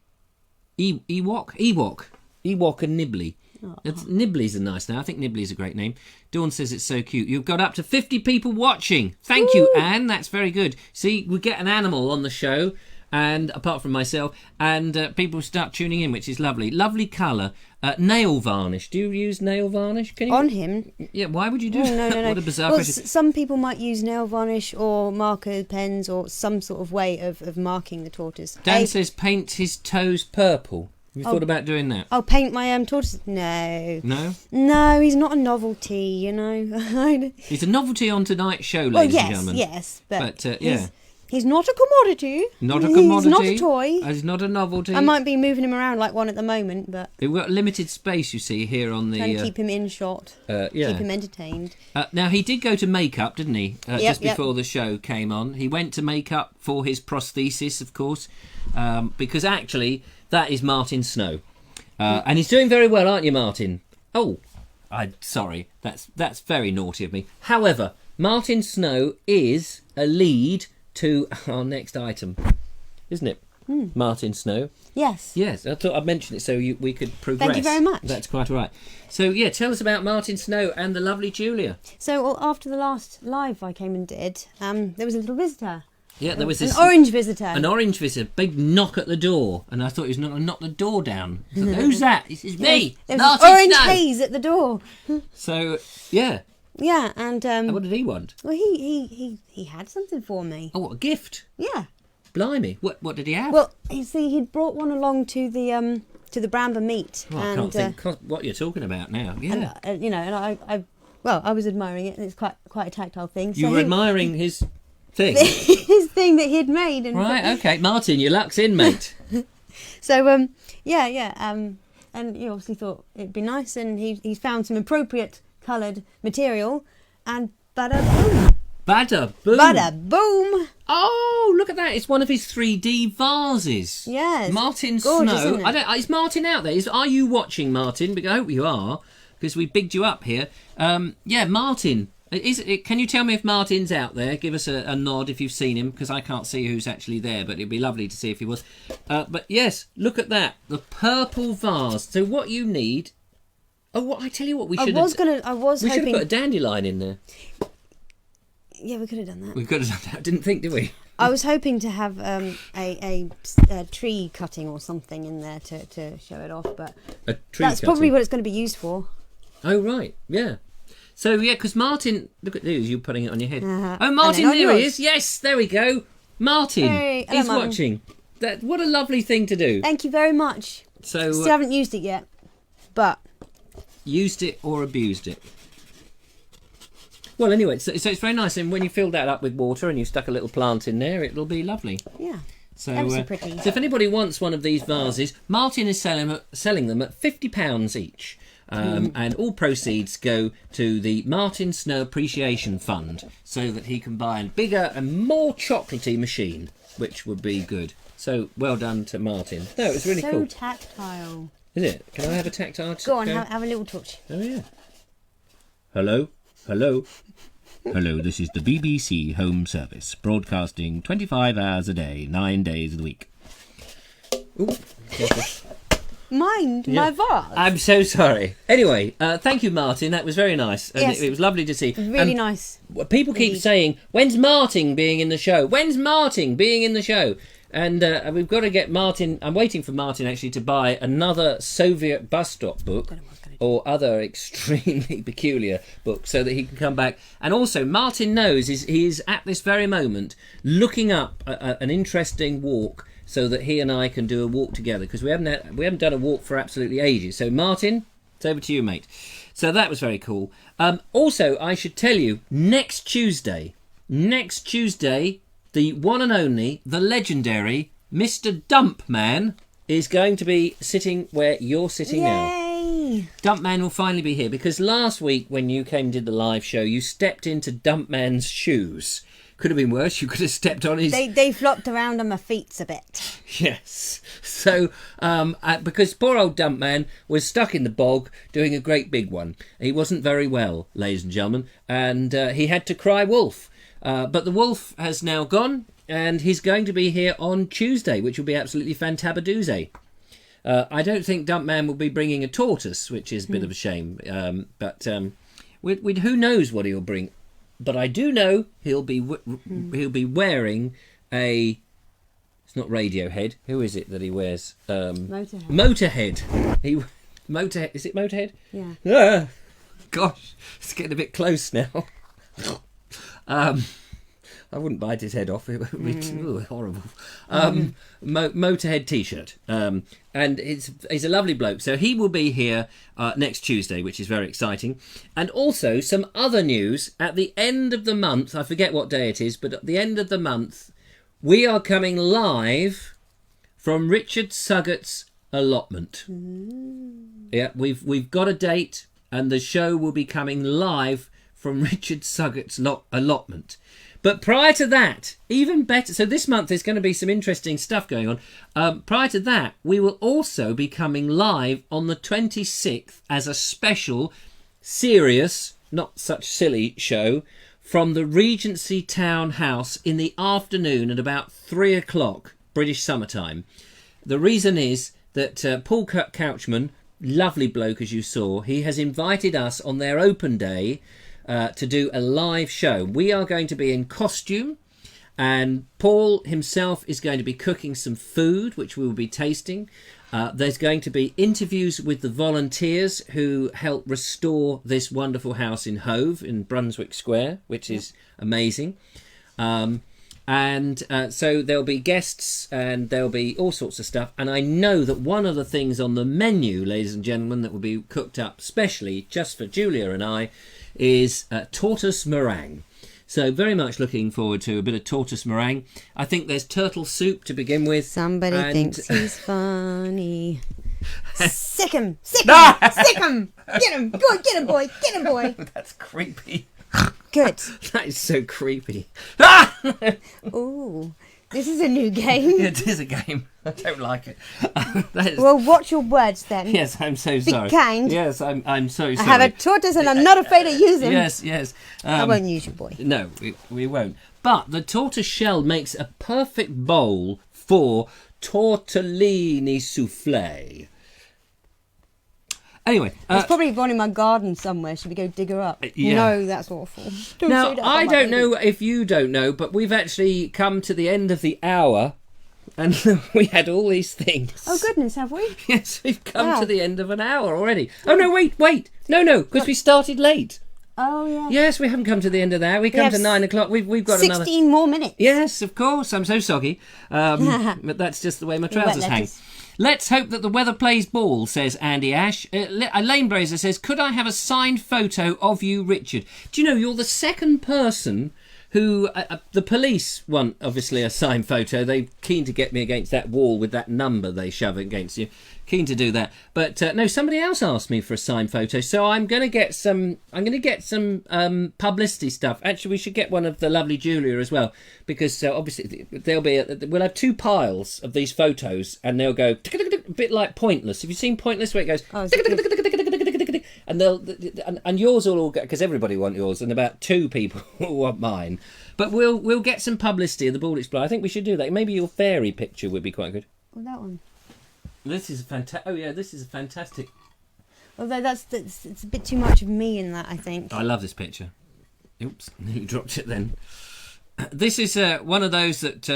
Ewok and Nibbly. Nibbly's a nice name. I think Nibbly's a great name. Dawn says it's so cute. You've got up to 50 people watching. Thank you, Anne. That's very good. See, we get an animal on the show and apart from myself, and people start tuning in, which is lovely. Lovely colour. Nail varnish. Do you use nail varnish? Can you? On him? Yeah. Why would you do that? No. What a bizarre Well, question. some people might use nail varnish or marker pens or some sort of way of marking the tortoise. Dan says paint his toes purple. Have you thought about doing that? I'll paint my tortoise. No. No, he's not a novelty, you know. He's a novelty on tonight's show, ladies and gentlemen. Yes, but yeah. He's not a commodity. Not a commodity. He's not a toy. He's not a novelty. I might be moving him around like one at the moment, but we've got limited space, you see, here on the. Trying to keep him in shot. Yeah. Keep him entertained. Now he did go to makeup, didn't he? Just before the show came on, he went to makeup for his prosthesis, of course, because actually that is Martin Snow, and he's doing very well, aren't you, Martin? Oh, I'm sorry. That's very naughty of me. However, Martin Snow is a lead to our next item, isn't it? Martin Snow. Yes. I thought I'd mention it so we could progress. Thank you very much. That's quite all right. So, yeah, tell us about Martin Snow and the lovely Julia. So, after the last live I came and did, there was a little visitor. Yeah, there was an orange visitor. An orange visitor, big knock at the door, and I thought he was going to knock the door down. I thought, who's that? It's me, There was Martin orange Snow. haze at the door. So, yeah. Yeah, and What did he want? well, he had something for me. Oh, what a gift! Yeah. Blimey, what did he have? Well, you see, he'd brought one along to the Bramber meet. Oh, I can't think what you're talking about now. Yeah. And, you know, and I was admiring it, and it's quite a tactile thing. You were admiring his thing. his thing that he'd made. And Right, okay. Martin, your luck's in, mate. So, and you obviously thought it'd be nice, and he's found some appropriate coloured material, and bada boom. Bada boom. Bada boom. Oh, look at that. It's one of his 3D vases. Yes. Martin Gorgeous, Snow. isn't it? Is Martin out there? Are you watching, Martin? Because I hope you are, because we bigged you up here. Yeah, Martin. Can you tell me if Martin's out there? Give us a nod if you've seen him, because I can't see who's actually there, but it'd be lovely to see if he was. But yes, look at that. The purple vase. So what you need... Oh, I tell you what, we should have put a dandelion in there. Yeah, we could have done that. We could have done that. Didn't think, did we? I was hoping to have a tree cutting or something in there to show it off, but that's probably what it's going to be used for. Oh, right. Yeah. So, yeah, because Martin... Look at this, you putting it on your head. Uh-huh. Oh, Martin, there he is. Yes, there we go. Martin. Hey, hello, he's Martin. watching. What a lovely thing to do. Thank you very much. So, Still haven't used it yet, but... Used it or abused it? Well, anyway, so it's very nice. And when you fill that up with water and you stuck a little plant in there, it'll be lovely. Yeah. So, so pretty. So if anybody wants one of these vases, Martin is selling them at £50 each. And all proceeds go to the Martin Snow Appreciation Fund so that he can buy a bigger and more chocolatey machine, which would be good. So well done to Martin. No, it was really cool. So tactile. Is it? Can I have a tactile? Go on, have a little touch. Oh, yeah. Hello? Hello? Hello, this is the BBC Home Service, broadcasting 25 hours a day, 9 days of the week. Ooh. Mind my vase. I'm so sorry. Anyway, thank you, Martin. That was very nice. And yes. It was lovely to see. Really nice. People keep saying, when's Martin being in the show? When's Martin being in the show? And we've got to get Martin... I'm waiting for Martin, actually, to buy another Soviet bus stop book or other extremely peculiar book so that he can come back. And also, Martin knows he is at this very moment looking up an interesting walk so that he and I can do a walk together, because we haven't done a walk for absolutely ages. So, Martin, it's over to you, mate. So that was very cool. Also, I should tell you, next Tuesday, the one and only, the legendary Mr. Dumpman is going to be sitting where you're sitting now. Yay! Dumpman will finally be here, because last week when you came and did the live show, you stepped into Dumpman's shoes. Could have been worse. You could have stepped on his... They flopped around on my feet a bit. Yes. So, because poor old Dumpman was stuck in the bog doing a great big one. He wasn't very well, ladies and gentlemen, and he had to cry wolf. But the wolf has now gone, and he's going to be here on Tuesday, which will be absolutely fantabadoozy. I don't think Dumpman will be bringing a tortoise, which is a bit of a shame. But who knows what he'll bring? But I do know he'll be wearing a It's not Radiohead. Who is it that he wears? Motorhead. Motorhead. Motorhead. Is it Motorhead? Yeah. Ah, gosh, it's getting a bit close now. I wouldn't bite his head off. It would be horrible. Motorhead T-shirt. And he's a lovely bloke. So he will be here next Tuesday, which is very exciting. And also some other news. At the end of the month, I forget what day it is, but at the end of the month, we are coming live from Richard Suggett's allotment. Yeah, we've got a date, and the show will be coming live from Richard Suggett's allotment. But prior to that, even better, so this month there's going to be some interesting stuff going on. Prior to that, we will also be coming live on the 26th as a special, serious, not such silly show from the Regency Townhouse in the afternoon at about 3 o'clock, British summertime. The reason is that Paul Couchman, lovely bloke as you saw, he has invited us on their open day to do a live show. We are going to be in costume, and Paul himself is going to be cooking some food, which we will be tasting. There's going to be interviews with the volunteers who help restore this wonderful house in Hove, in Brunswick Square, which is amazing. So there'll be guests and there'll be all sorts of stuff. And I know that one of the things on the menu, ladies and gentlemen, that will be cooked up specially just for Julia and I is tortoise meringue. So very much looking forward to a bit of tortoise meringue. I think there's turtle soup to begin with. Somebody thinks he's funny. Sick him! Sick him! Sick him! Get him! Go on, get him, boy! Get him, boy! That's creepy. Good. That is so creepy. Ooh, this is a new game. It is a game. I don't like it. Well, watch your words then. Yes, I'm so sorry. Be kind. Yes, I'm so sorry. I have a tortoise and I'm not afraid to use him. Yes. I won't use you, boy. No, we won't. But the tortoise shell makes a perfect bowl for tortellini soufflé. Anyway, there's probably one in my garden somewhere. Should we go dig her up? Yeah. No, that's awful. Now, I don't know if you don't know, but we've actually come to the end of the hour, and we had all these things. Oh goodness, have we? Yes, we've come to the end of an hour already. Oh no, wait, no, because we started late. Oh yeah. Yes, we haven't come to the end of that. We come to 9 o'clock. We've got 16 more minutes. Yes, of course. I'm so soggy, but that's just the way my trousers hang. Let's hope that the weather plays ball, says Andy Ash. Lane Brazer says, could I have a signed photo of you, Richard? Do you know, you're the second person who... the police want, obviously, a signed photo. They're keen to get me against that wall with that number they shove against you. Keen to do that. But, no, somebody else asked me for a signed photo, so I'm going to get some publicity stuff. Actually, we should get one of the lovely Julia as well, because obviously we'll have two piles of these photos, and they'll go a bit like Pointless. Have you seen Pointless, where it goes and yours will all go, because everybody wants yours, and about two people will want mine. But we'll get some publicity of the Ball Explorer. I think we should do that. Maybe your fairy picture would be quite good. Oh, that one. This is fantastic. Oh yeah, this is a fantastic. Although it's a bit too much of me in that, I think. I love this picture. Oops, you dropped it then. This is one of those that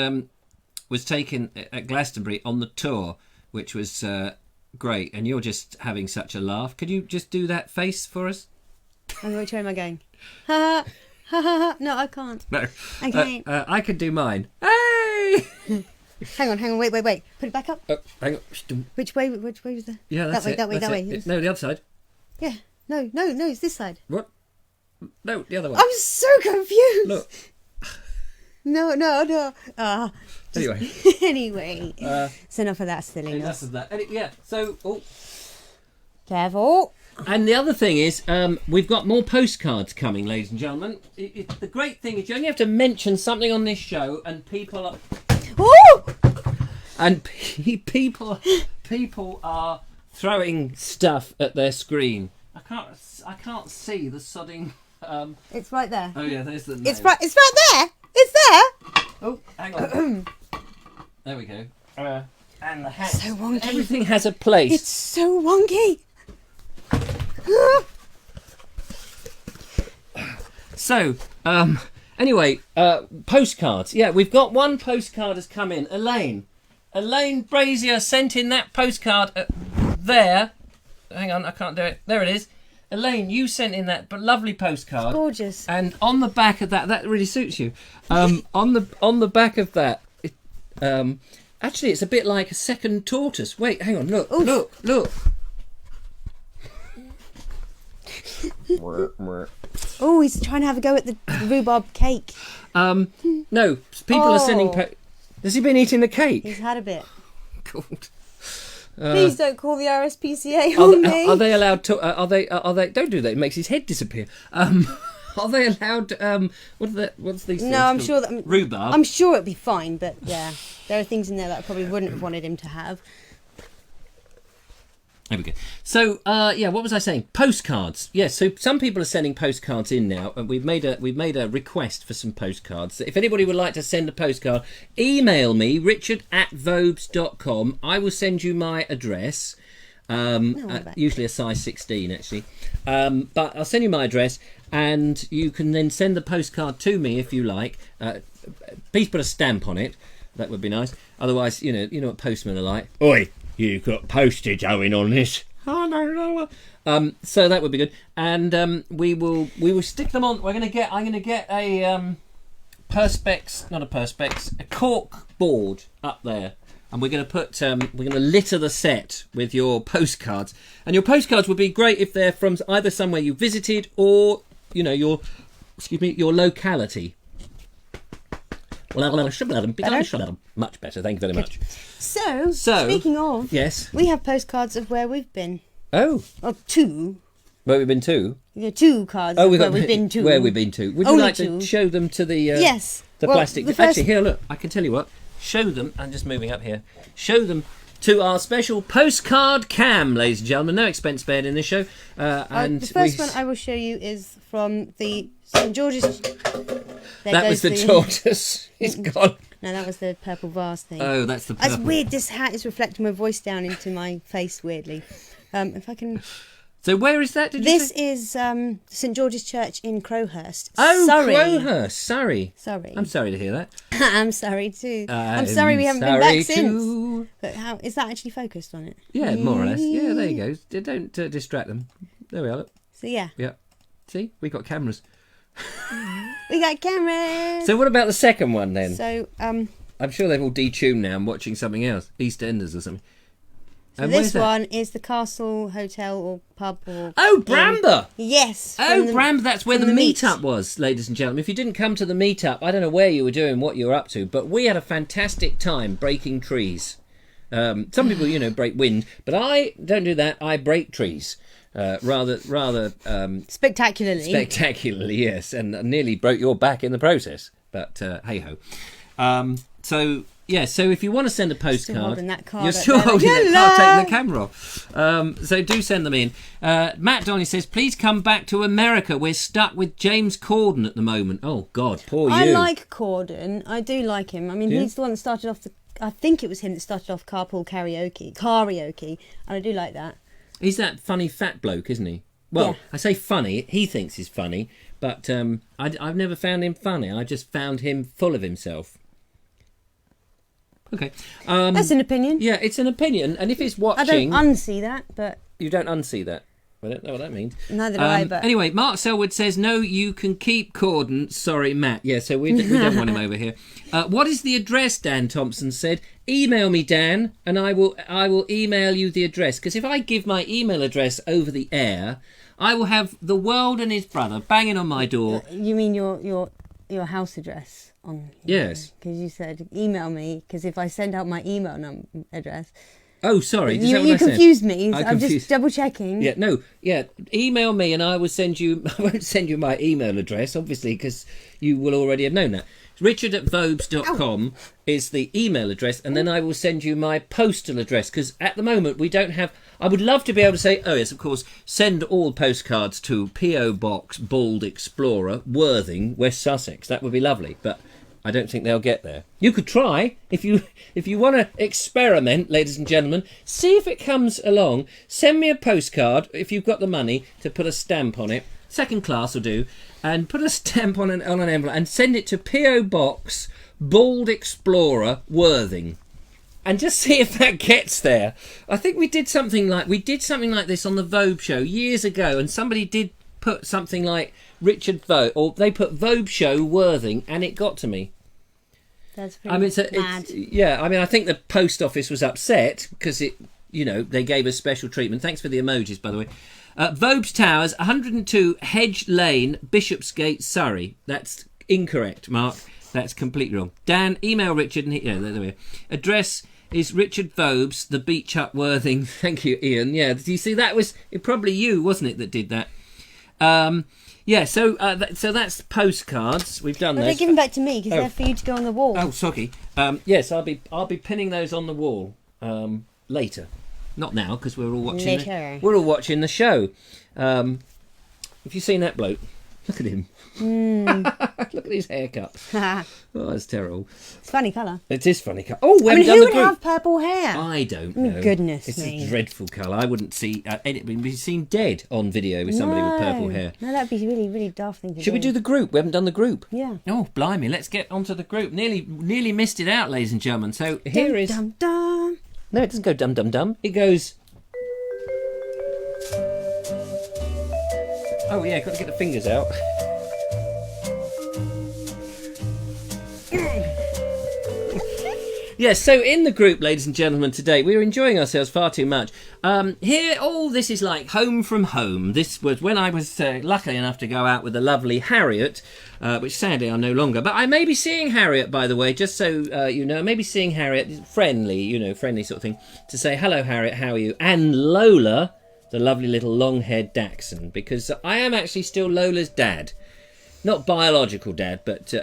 was taken at Glastonbury on the tour, which was great. And you're just having such a laugh. Could you just do that face for us? And which way am I going? Ha ha ha ha! No, I can't. No, I can't. I could do mine. Hey! Hang on, wait. Put it back up. Oh, hang on. Which way was the... Yeah, that's that way. No, the other side. Yeah. No, it's this side. What? No, the other one. I'm so confused. Look. No. Anyway. Anyway. It's enough of that silliness. Enough of that. Yeah, so... Oh. Careful. And the other thing is, we've got more postcards coming, ladies and gentlemen. The great thing is you only have to mention something on this show and people are... Ooh! And people are throwing stuff at their screen. I can't see the sodding. It's right there. Oh yeah, there's the name. It's right there. It's there. Oh, hang on. There we go. And the hat. So wonky. Everything has a place. It's so wonky. So, anyway, postcards. Yeah, we've got one postcard has come in. Elaine, Elaine Brazier sent in that postcard there. Hang on, I can't do it. There it is. Elaine, you sent in that lovely postcard. It's gorgeous. And on the back of that really suits you. On the back of that, actually, it's a bit like a second tortoise. Wait, hang on. Look, look. Oh, he's trying to have a go at the rhubarb cake. No, people are sending. Has he been eating the cake? He's had a bit. God. Please don't call the RSPCA on me. Are they allowed to? Are they? Don't do that. It makes his head disappear. Are they allowed? What's these? No, I'm sure that rhubarb. I'm sure it'll be fine, but yeah, there are things in there that I probably wouldn't have wanted him to have. There we go. So, what was I saying? Postcards. Yes. So some people are sending postcards in now, and we've made a request for some postcards. If anybody would like to send a postcard, email me richard@vobes.com. I will send you my address. Usually a size 16, actually. But I'll send you my address, and you can then send the postcard to me if you like. Please put a stamp on it. That would be nice. Otherwise, you know what postmen are like. Oi. You've got postage owing on this. Oh no. So that would be good, and we will stick them on. I'm going to get a a cork board up there, and we're going to litter the set with your postcards. And your postcards would be great if they're from either somewhere you visited or your locality. Much better, thank you very much. So speaking of, yes, we have postcards of where we've been. Oh, two. Where we've been to? Yeah, 2 cards. Oh, where we've been to. Where we've been to. Would you like to show them to the? Yes. The plastic. Actually, here, look. I can tell you what. Show them. I'm just moving up here. Show them to our special postcard cam, ladies and gentlemen. No expense spared in this show. And the first one I will show you is from the St George's. That was the tortoise. It's gone. No, that was the purple vase thing. Oh, that's the purple. That's weird. This hat is reflecting my voice down into my face weirdly. If I can. So where is that? This is St George's Church in Crowhurst. Oh, Surrey. Crowhurst, Surrey. Sorry. I'm sorry to hear that. I'm sorry too. I'm sorry we haven't been back since. But how is that actually focused on it? Yeah, more or less. Yeah, there you go. Don't distract them. There we are. Look. So yeah. Yeah. See, we got cameras. We got cameras. So what about the second one then? So I'm sure they've all detuned now and watching something else, EastEnders or something. So this one is the Castle Hotel or Pub or... Oh, Bramber! Yes. Bramber, that's where the meet-up was, ladies and gentlemen. If you didn't come to the meet-up, I don't know where you were doing, what you were up to, but we had a fantastic time breaking trees. Some people, break wind, but I don't do that. I break trees. Rather spectacularly. Spectacularly, yes, and nearly broke your back in the process. But hey-ho. So if you want to send a postcard, you're still holding that card, taking the camera off. So do send them in. Matt Donny says, please come back to America. We're stuck with James Corden at the moment. Oh, God, poor you. I like Corden. I do like him. I mean, he's the one that started off I think it was him that started off carpool karaoke, and I do like that. He's that funny fat bloke, isn't he? Well, yeah. I say funny. He thinks he's funny, but I've never found him funny. I just found him full of himself. Okay. That's an opinion. Yeah, it's an opinion. And if it's watching... I don't unsee that, but... You don't unsee that? I don't know what that means. Neither do I, but... Anyway, Mark Selwood says, no, you can keep Corden. Sorry, Matt. Yeah, so we don't want him over here. What is the address, Dan Thompson said? Email me, Dan, and I will email you the address. Because if I give my email address over the air, I will have the world and his brother banging on my door. You mean your house address? Yes. Because you said email me, because if I send out my email address... Oh, sorry. You confused me. I'm just double checking. Yeah, no, yeah. Email me and I will send you... I won't send you my email address, obviously, because you will already have known that. Richard@vobes.com is the email address, and then I will send you my postal address, because at the moment we don't have... I would love to be able to say, oh yes, of course, send all postcards to P.O. Box, Bald Explorer, Worthing, West Sussex. That would be lovely, but I don't think they'll get there. You could try, if you want to experiment, ladies and gentlemen, see if it comes along. Send me a postcard, if you've got the money, to put a stamp on it. Second class will do. And put a stamp on an envelope and send it to P.O. Box, Bald Explorer, Worthing. and just see if that gets there. I think we did something like this on the Vobes show years ago, and somebody did put something like Richard Vobes, or they put Vobes show Worthing, and it got to me. That's pretty mad. Yeah, I mean, I think the post office was upset because they gave us special treatment. Thanks for the emojis, by the way. Vobes Towers, 102 Hedge Lane, Bishopsgate, Surrey. That's incorrect, Mark. That's completely wrong. Dan, email Richard. And there we go. Address is Richard Vobes, the Beach Hut, Worthing. Thank you, Ian. Yeah, do you see that was probably you, wasn't it, that did that? So that's postcards. We've done those. They're given back to me because they're for you to go on the wall. Oh, sorry. Yes, I'll be pinning those on the wall later. Not now because we're all watching the show. Have you seen that bloke? Look at him. Look at his haircut. Oh, that's terrible. It's funny colour. It is funny colour. Oh, we haven't done who the would group. have purple hair? I don't know. Goodness it's me. a dreadful colour. I wouldn't see anything. Be seen dead on video with somebody with purple hair. No, that'd be really, really daft thing to do. Should we do the group? We haven't done the group. Yeah. Oh, blimey! Let's get onto the group. Nearly missed it out, ladies and gentlemen. So here is. Dum dum. No, it doesn't go dum dum dum. It goes. Oh yeah, got to get the fingers out. Yes, so in the group, ladies and gentlemen, today we're enjoying ourselves far too much. This is like home from home. This was when I was lucky enough to go out with the lovely Harriet, which sadly I'm no longer. But I may be seeing Harriet, by the way, just so you know. I may be seeing Harriet, friendly sort of thing, to say hello, Harriet, how are you? And Lola, the lovely little long-haired Dachshund, because I am actually still Lola's dad, not biological dad, but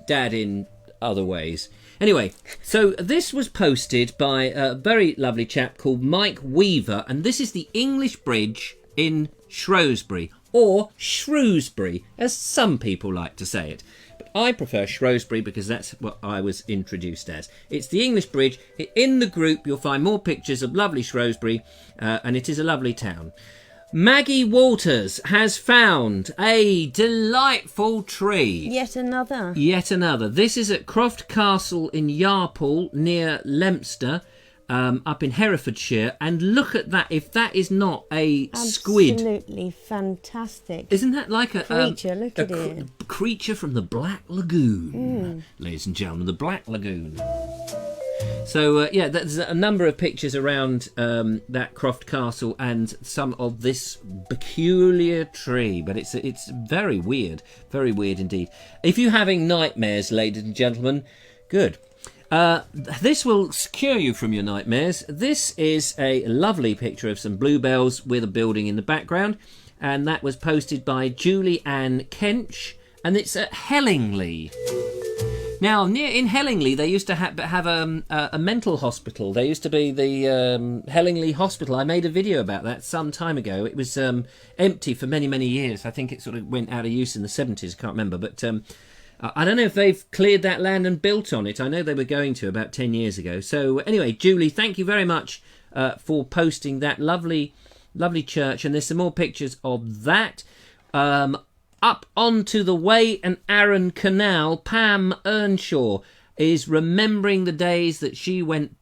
dad in other ways. Anyway, so this was posted by a very lovely chap called Mike Weaver, and this is the English Bridge in Shrewsbury, or Shrewsbury, as some people like to say it. But I prefer Shrewsbury because that's what I was introduced as. It's the English Bridge. In the group, you'll find more pictures of lovely Shrewsbury, and it is a lovely town. Maggie Walters has found a delightful tree. Yet another. This is at Croft Castle in Yarpool, near Leominster, up in Herefordshire. And look at that, if that is not a squid. Absolutely fantastic. Isn't that like a creature? Look at it. Creature from the Black Lagoon, ladies and gentlemen, the Black Lagoon. So, there's a number of pictures around that Croft Castle and some of this peculiar tree. But it's very weird indeed. If you're having nightmares, ladies and gentlemen, good. This will cure you from your nightmares. This is a lovely picture of some bluebells with a building in the background. And that was posted by Julie Ann Kench. And it's at Hellingley. Now, in Hellingley, they used to have a mental hospital. There used to be the Hellingley Hospital. I made a video about that some time ago. It was empty for many, many years. I think it sort of went out of use in the 70s. I can't remember. But I don't know if they've cleared that land and built on it. I know they were going to about 10 years ago. So anyway, Julie, thank you very much for posting that lovely, lovely church. And there's some more pictures of that. Up onto the Way and Arun Canal, Pam Earnshaw is remembering the days that she went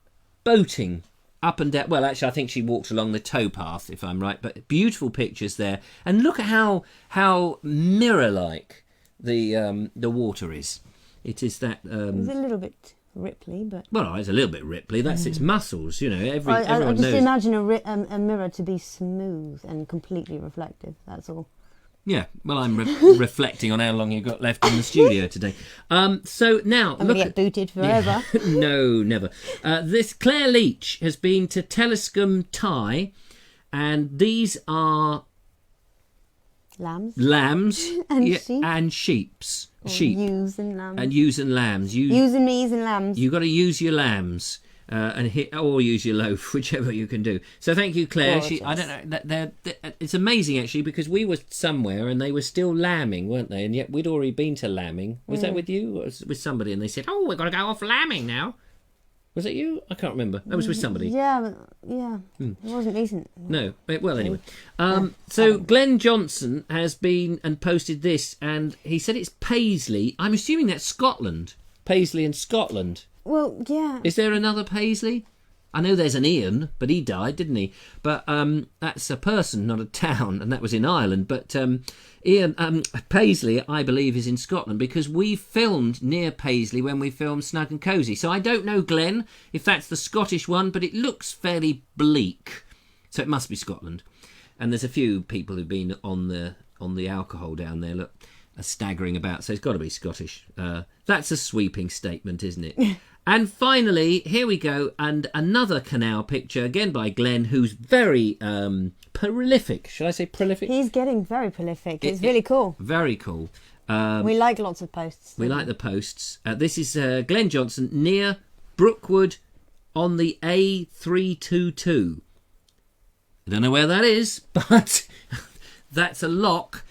boating up and down. Well, actually, I think she walked along the towpath, if I'm right. But beautiful pictures there. And look at how mirror-like the water is. It is that... it's a little bit ripply, but... Well, it's a little bit ripply. That's its muscles, I everyone just knows. imagine a mirror to be smooth and completely reflective, that's all. Yeah, well, I'm reflecting on how long you've got left in the studio today. So now, I'm going to get booted forever. No, never. This Claire Leach has been to Telescombe Tye, and these are lambs and sheep. And sheeps. Sheep. Ewes and lambs. And ewes and lambs. Ewes and me's and lambs. You got to use your lambs. Or use your loaf, whichever you can do. So thank you, Claire. I don't know. It's amazing actually because we were somewhere and they were still lambing, weren't they? And yet we'd already been to lambing. Was that with you or with somebody? And they said, "Oh, we've got to go off lambing now." Was it you? I can't remember. That was with somebody. Yeah. It wasn't decent. No. Well, anyway. So Glenn Johnson has been and posted this, and he said it's Paisley. I'm assuming that's Scotland. Paisley in Scotland. Well, yeah. Is there another Paisley? I know there's an Ian, but he died, didn't he? But that's a person, not a town, and that was in Ireland. But Ian Paisley, I believe, is in Scotland because we filmed near Paisley when we filmed Snug and Cosy. So I don't know, Glenn, if that's the Scottish one, but it looks fairly bleak. So it must be Scotland. And there's a few people who've been on the alcohol down there, look, are staggering about. So it's got to be Scottish. That's a sweeping statement, isn't it? And finally, here we go, and another canal picture, again by Glenn, who's very prolific. Should I say prolific? He's getting very prolific. It's really cool. Very cool. We like lots of posts. We like the posts. This is Glenn Johnson near Brookwood on the A322. I don't know where that is, but that's a lock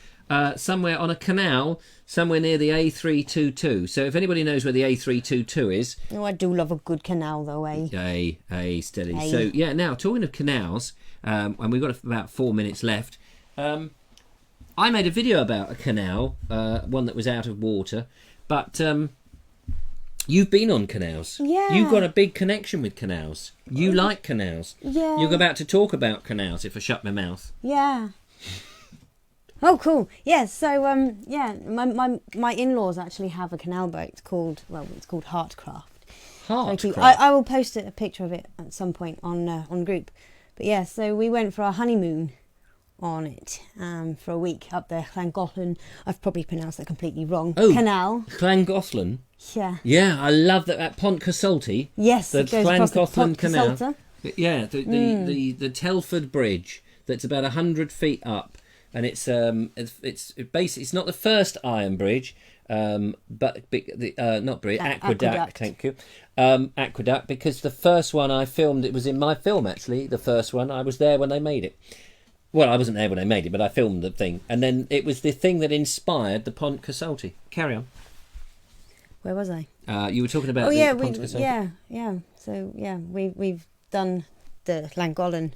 somewhere on a canal, somewhere near the A322. So if anybody knows where the A322 is... Oh, I do love a good canal, though, eh? Steady. Aye. So, yeah, now, talking of canals, and we've got about 4 minutes left, I made a video about a canal, one that was out of water, but you've been on canals. Yeah. You've got a big connection with canals. You like canals. Yeah. You're about to talk about canals, if I shut my mouth. Yeah. Oh, cool. Yeah, so, yeah, my in-laws actually have a canal boat. It's called Heartcraft. Heartcraft? I will post a picture of it at some point on group. But yeah, so we went for our honeymoon on it for a week up there, Llangollen. I've probably pronounced that completely wrong. Oh, Canal. Llangollen? Yeah. Yeah, I love that at Pont Cysulty. Yes, the it goes across the Llangollen Pont Canal. Cysulta. Yeah, the Telford Bridge that's about 100 feet up, and it's basically it's not the first iron bridge, but not bridge, aqueduct. Thank you, aqueduct, because the first one I filmed, it was in my film actually. The first one I was there when they made it. Well, I wasn't there when they made it, but I filmed the thing, and then it was the thing that inspired the Pont Cysulty. Carry on. Where was I? You were talking about Pont Cysulty. Yeah. So yeah, we've done the Llangollen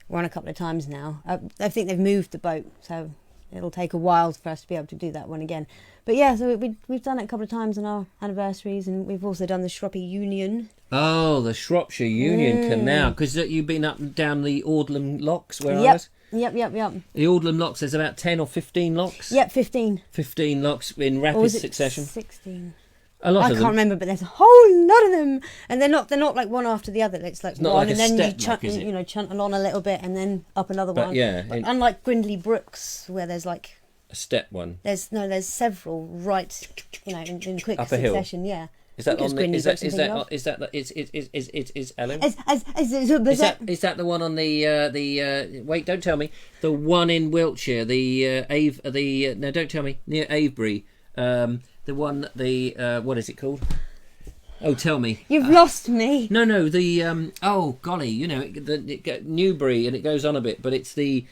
one a couple of times now. I think they've moved the boat, so it'll take a while for us to be able to do that one again. But yeah, so we've done it a couple of times on our anniversaries, and we've also done the Shropshire Union. Oh, the Shropshire Union Canal, because you've been up and down the Aldlam Locks where I Yep. was. Yep. The Aldlam Locks, there's about 10 or 15 locks. Yep, 15. 15 locks in Or rapid was it succession. 16? A lot I of can't them. remember, but there's a whole lot of them, and they're not like one after the other. It's like not one, like a and then step you lock, is it? chunt along a little bit, and then up another But one. yeah, But unlike Grindley Brooks, where there's like A step one. there's several right, in quick Up a hill. succession. Yeah. Is that I think on the? it's Is Grindley that? Brooks Is I'm that? Is Ellen? thinking Is that the one on the? Wait, don't tell me. The one in Wiltshire. No, don't tell me. Near Avebury. The one. What is it called? Oh, tell me. You've lost me. No. The oh golly, Newbury, and it goes on a bit, but it's the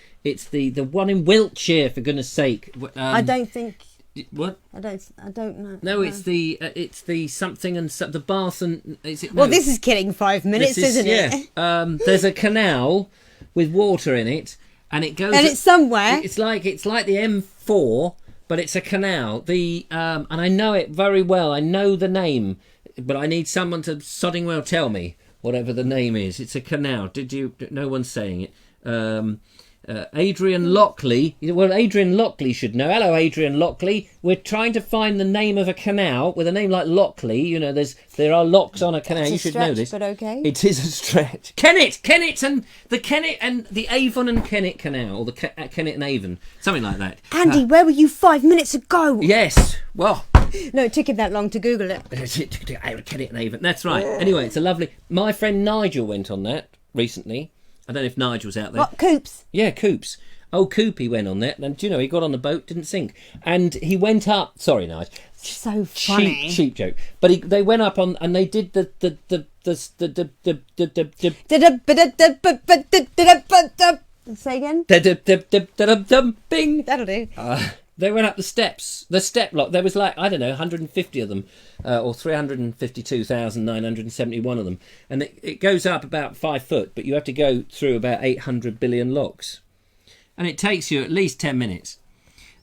one in Wiltshire, for goodness sake. I don't think. What? I don't know. No, it's the something and the Bath and is it? Well, no. this is killing 5 minutes, isn't it? Yeah. There's a canal with water in it, and it goes. And it's somewhere. It's like the M4, but it's a canal. And I know it very well. I know the name, but I need someone to sodding well tell me whatever the name is. It's a canal. Did you? No one's saying it. Adrian Lockley. Well, Adrian Lockley should know. Hello, Adrian Lockley. We're trying to find the name of a canal with a name like Lockley. There are locks on a canal. It's you a should stretch, know this. but okay. It is a stretch. Kennet, and the Avon and Kennet Canal, or the Kennet and Avon, something like that. Andy, where were you 5 minutes ago? Yes. Well. No, it took him that long to Google it. Kennet and Avon. That's right. Anyway, it's a lovely. My friend Nigel went on that recently. I don't know if Nigel's out there. What, Coops? Yeah, Coops. Oh, Coopy went on that, and he got on the boat, didn't sink, and he went up. Sorry, Nigel. So funny. Cheap joke. But they went up on, and they did the Say again? Bing. That'll do. They went up the steps, the step lock. There was 150 of them, or 352,971 of them. And it goes up about 5 foot, but you have to go through about 800 billion locks. And it takes you at least 10 minutes.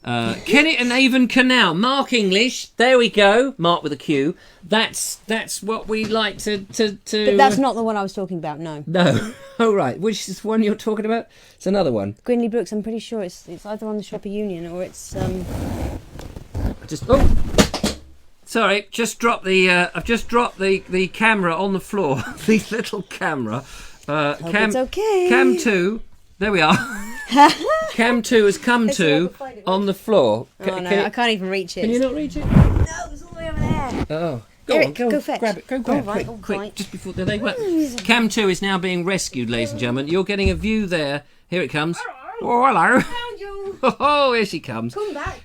Kennet and Avon Canal. Mark English. There we go. Mark with a Q. That's what we like to. But that's not the one I was talking about. No. No. Oh right. Which is the one you're talking about? It's another one. Grindley Brooks. I'm pretty sure it's either on the Shopper Union or it's. Sorry, just dropped the. I've just dropped the camera on the floor. The little camera. It's okay. Cam 2. There we are. Cam 2 has come to on the floor. I can't even reach it. Can you not reach it? No, it's all the way over there. Oh. Go fetch. Grab it. Go grab it. Quick. Just before they went. Cam 2 is now being rescued, ladies and gentlemen. You're getting a view there. Here it comes. Oh, hello. Found you. Oh, here she comes. Come back.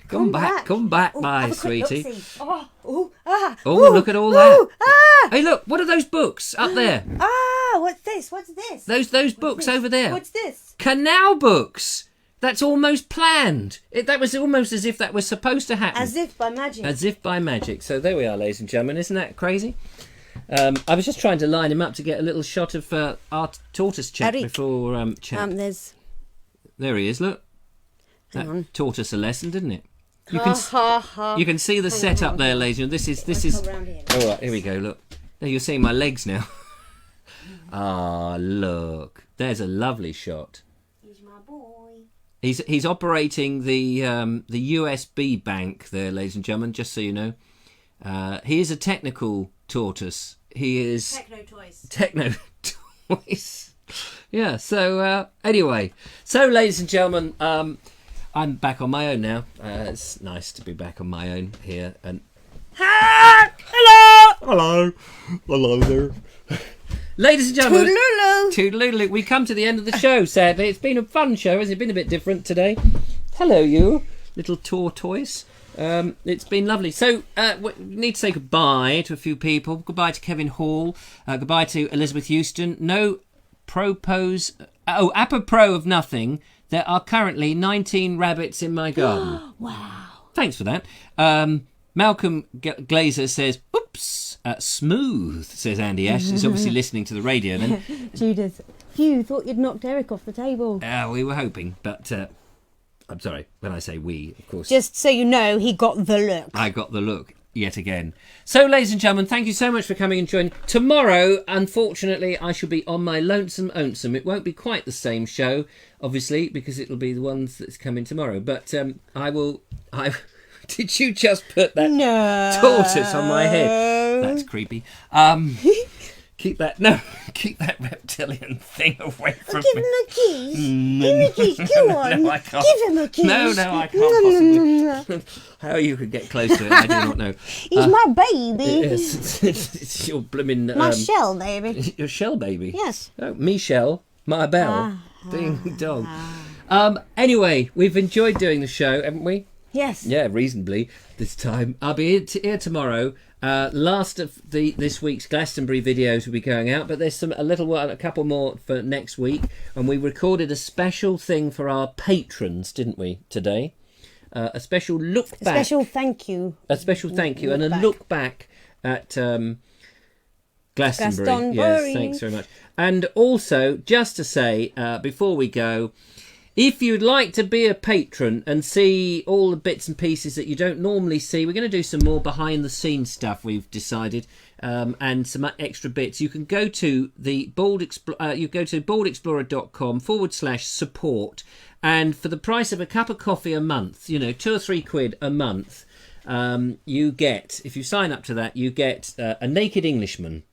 Come back, my sweetie. Oh, look at all that. Hey, look, what are those books up there? What's this? Those books over there. What's this? Canal books. That's almost planned. That was almost as if that was supposed to happen. As if by magic. As if by magic. So there we are, ladies and gentlemen. Isn't that crazy? I was just trying to line him up to get a little shot of our tortoise chap before chat. There he is, look. That taught us a lesson, didn't it? You can see the setup there, ladies and gentlemen. This is. All right, here we go. Look, now you're seeing my legs now. Look, there's a lovely shot. He's my boy. He's operating the USB bank there, ladies and gentlemen. Just so you know, he is a technical tortoise. He is techno toys. Yeah. So anyway, ladies and gentlemen, I'm back on my own now. It's nice to be back on my own here. And hello there. Ladies and gentlemen, toodaloo. We come to the end of the show, sadly. It's been a fun show, hasn't it? Been a bit different today. Hello, you little tortoise. It's been lovely. So, we need to say goodbye to a few people. Goodbye to Kevin Hall. Goodbye to Elizabeth Houston. Apropos of nothing, there are currently 19 rabbits in my garden. Wow. Thanks for that. Malcolm Glazer says, oops, smooth, says Andy Ash. He's obviously listening to the radio then. Judith, you thought you'd knocked Eric off the table. We were hoping, but I'm sorry, when I say we, of course. Just so you know, he got the look. I got the look. Yet again. So, ladies and gentlemen, thank you so much for coming and joining. Tomorrow, unfortunately, I shall be on my lonesome. It won't be quite the same show, obviously, because it'll be the ones that's coming tomorrow. But I will. Did you just put that tortoise on my head? That's creepy. Keep that reptilian thing away from me. Give him the keys. Give him the keys. Go on. No, I can't. Give him the keys. No, I can't possibly. How you could get close to it, I do not know. He's my baby. It's your blooming... my shell baby. Your shell baby? Yes. Oh, Michelle, my bell. Ding dong. Anyway, we've enjoyed doing the show, haven't we? Yes. Yeah, reasonably this time. I'll be here tomorrow. Last of this week's Glastonbury videos will be going out, but there's a couple more for next week, and we recorded a special thing for our patrons, didn't we, today? A special look back. A special thank you. A special thank you, and a look back at Glastonbury. Yes, thanks very much. And also, just to say, before we go, if you'd like to be a patron and see all the bits and pieces that you don't normally see, we're going to do some more behind-the-scenes stuff, we've decided, and some extra bits. You can go to the baldexplorer.com/support, and for the price of a cup of coffee a month, £2 or £3 a month, you get, if you sign up to that, you get a naked Englishman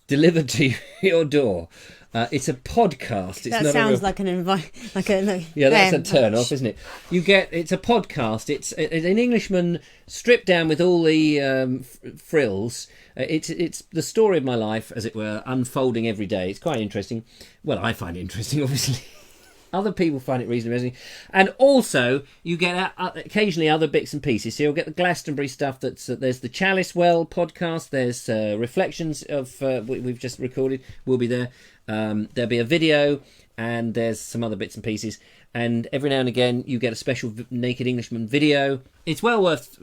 delivered to your door. It's a podcast. It's that not sounds a like an invite. Yeah, that's a turn off, isn't it? It's a podcast. It's an Englishman stripped down with all the frills. It's the story of my life, as it were, unfolding every day. It's quite interesting. Well, I find it interesting, obviously. Other people find it reasonably interesting. And also, you get occasionally other bits and pieces. So you'll get the Glastonbury stuff. There's the Chalice Well podcast. There's reflections of we've just recorded. Will be there. There'll be a video, and there's some other bits and pieces. And every now and again, you get a special Naked Englishman video. It's well worth.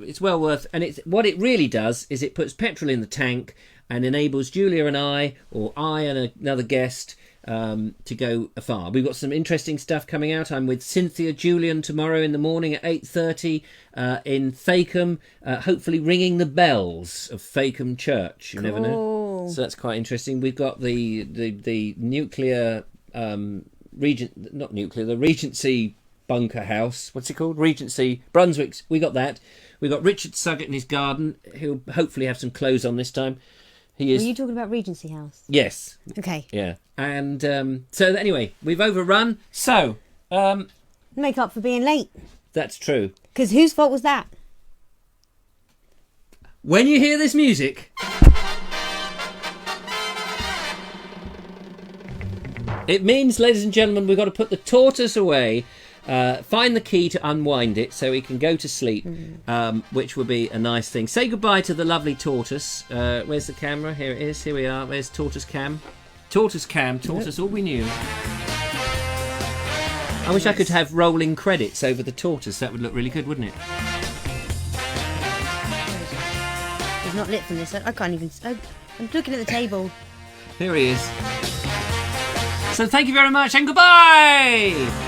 And what it really does is it puts petrol in the tank and enables Julia and I, or I and another guest, to go afar. We've got some interesting stuff coming out. I'm with Cynthia Julian tomorrow in the morning at 8:30 in Fakeham, hopefully ringing the bells of Fakeham Church. You never know. So that's quite interesting. We've got the nuclear the Regency bunker house. What's it called? Regency Brunswick's. We got that. We got Richard Suggett in his garden. He'll hopefully have some clothes on this time. He is. Were you talking about Regency House? Yes. Okay. Yeah. And so anyway, we've overrun. So make up for being late. That's true. Because whose fault was that? When you hear this music, it means, ladies and gentlemen, we've got to put the tortoise away. Find the key to unwind it so he can go to sleep, which would be a nice thing. Say goodbye to the lovely tortoise. Where's the camera? Here it is. Here we are. There's Tortoise Cam. Tortoise Cam. Tortoise, all we knew. I wish I could have rolling credits over the tortoise. That would look really good, wouldn't it? It's not lit from this. I can't even... I'm looking at the table. Here he is. So thank you very much and goodbye!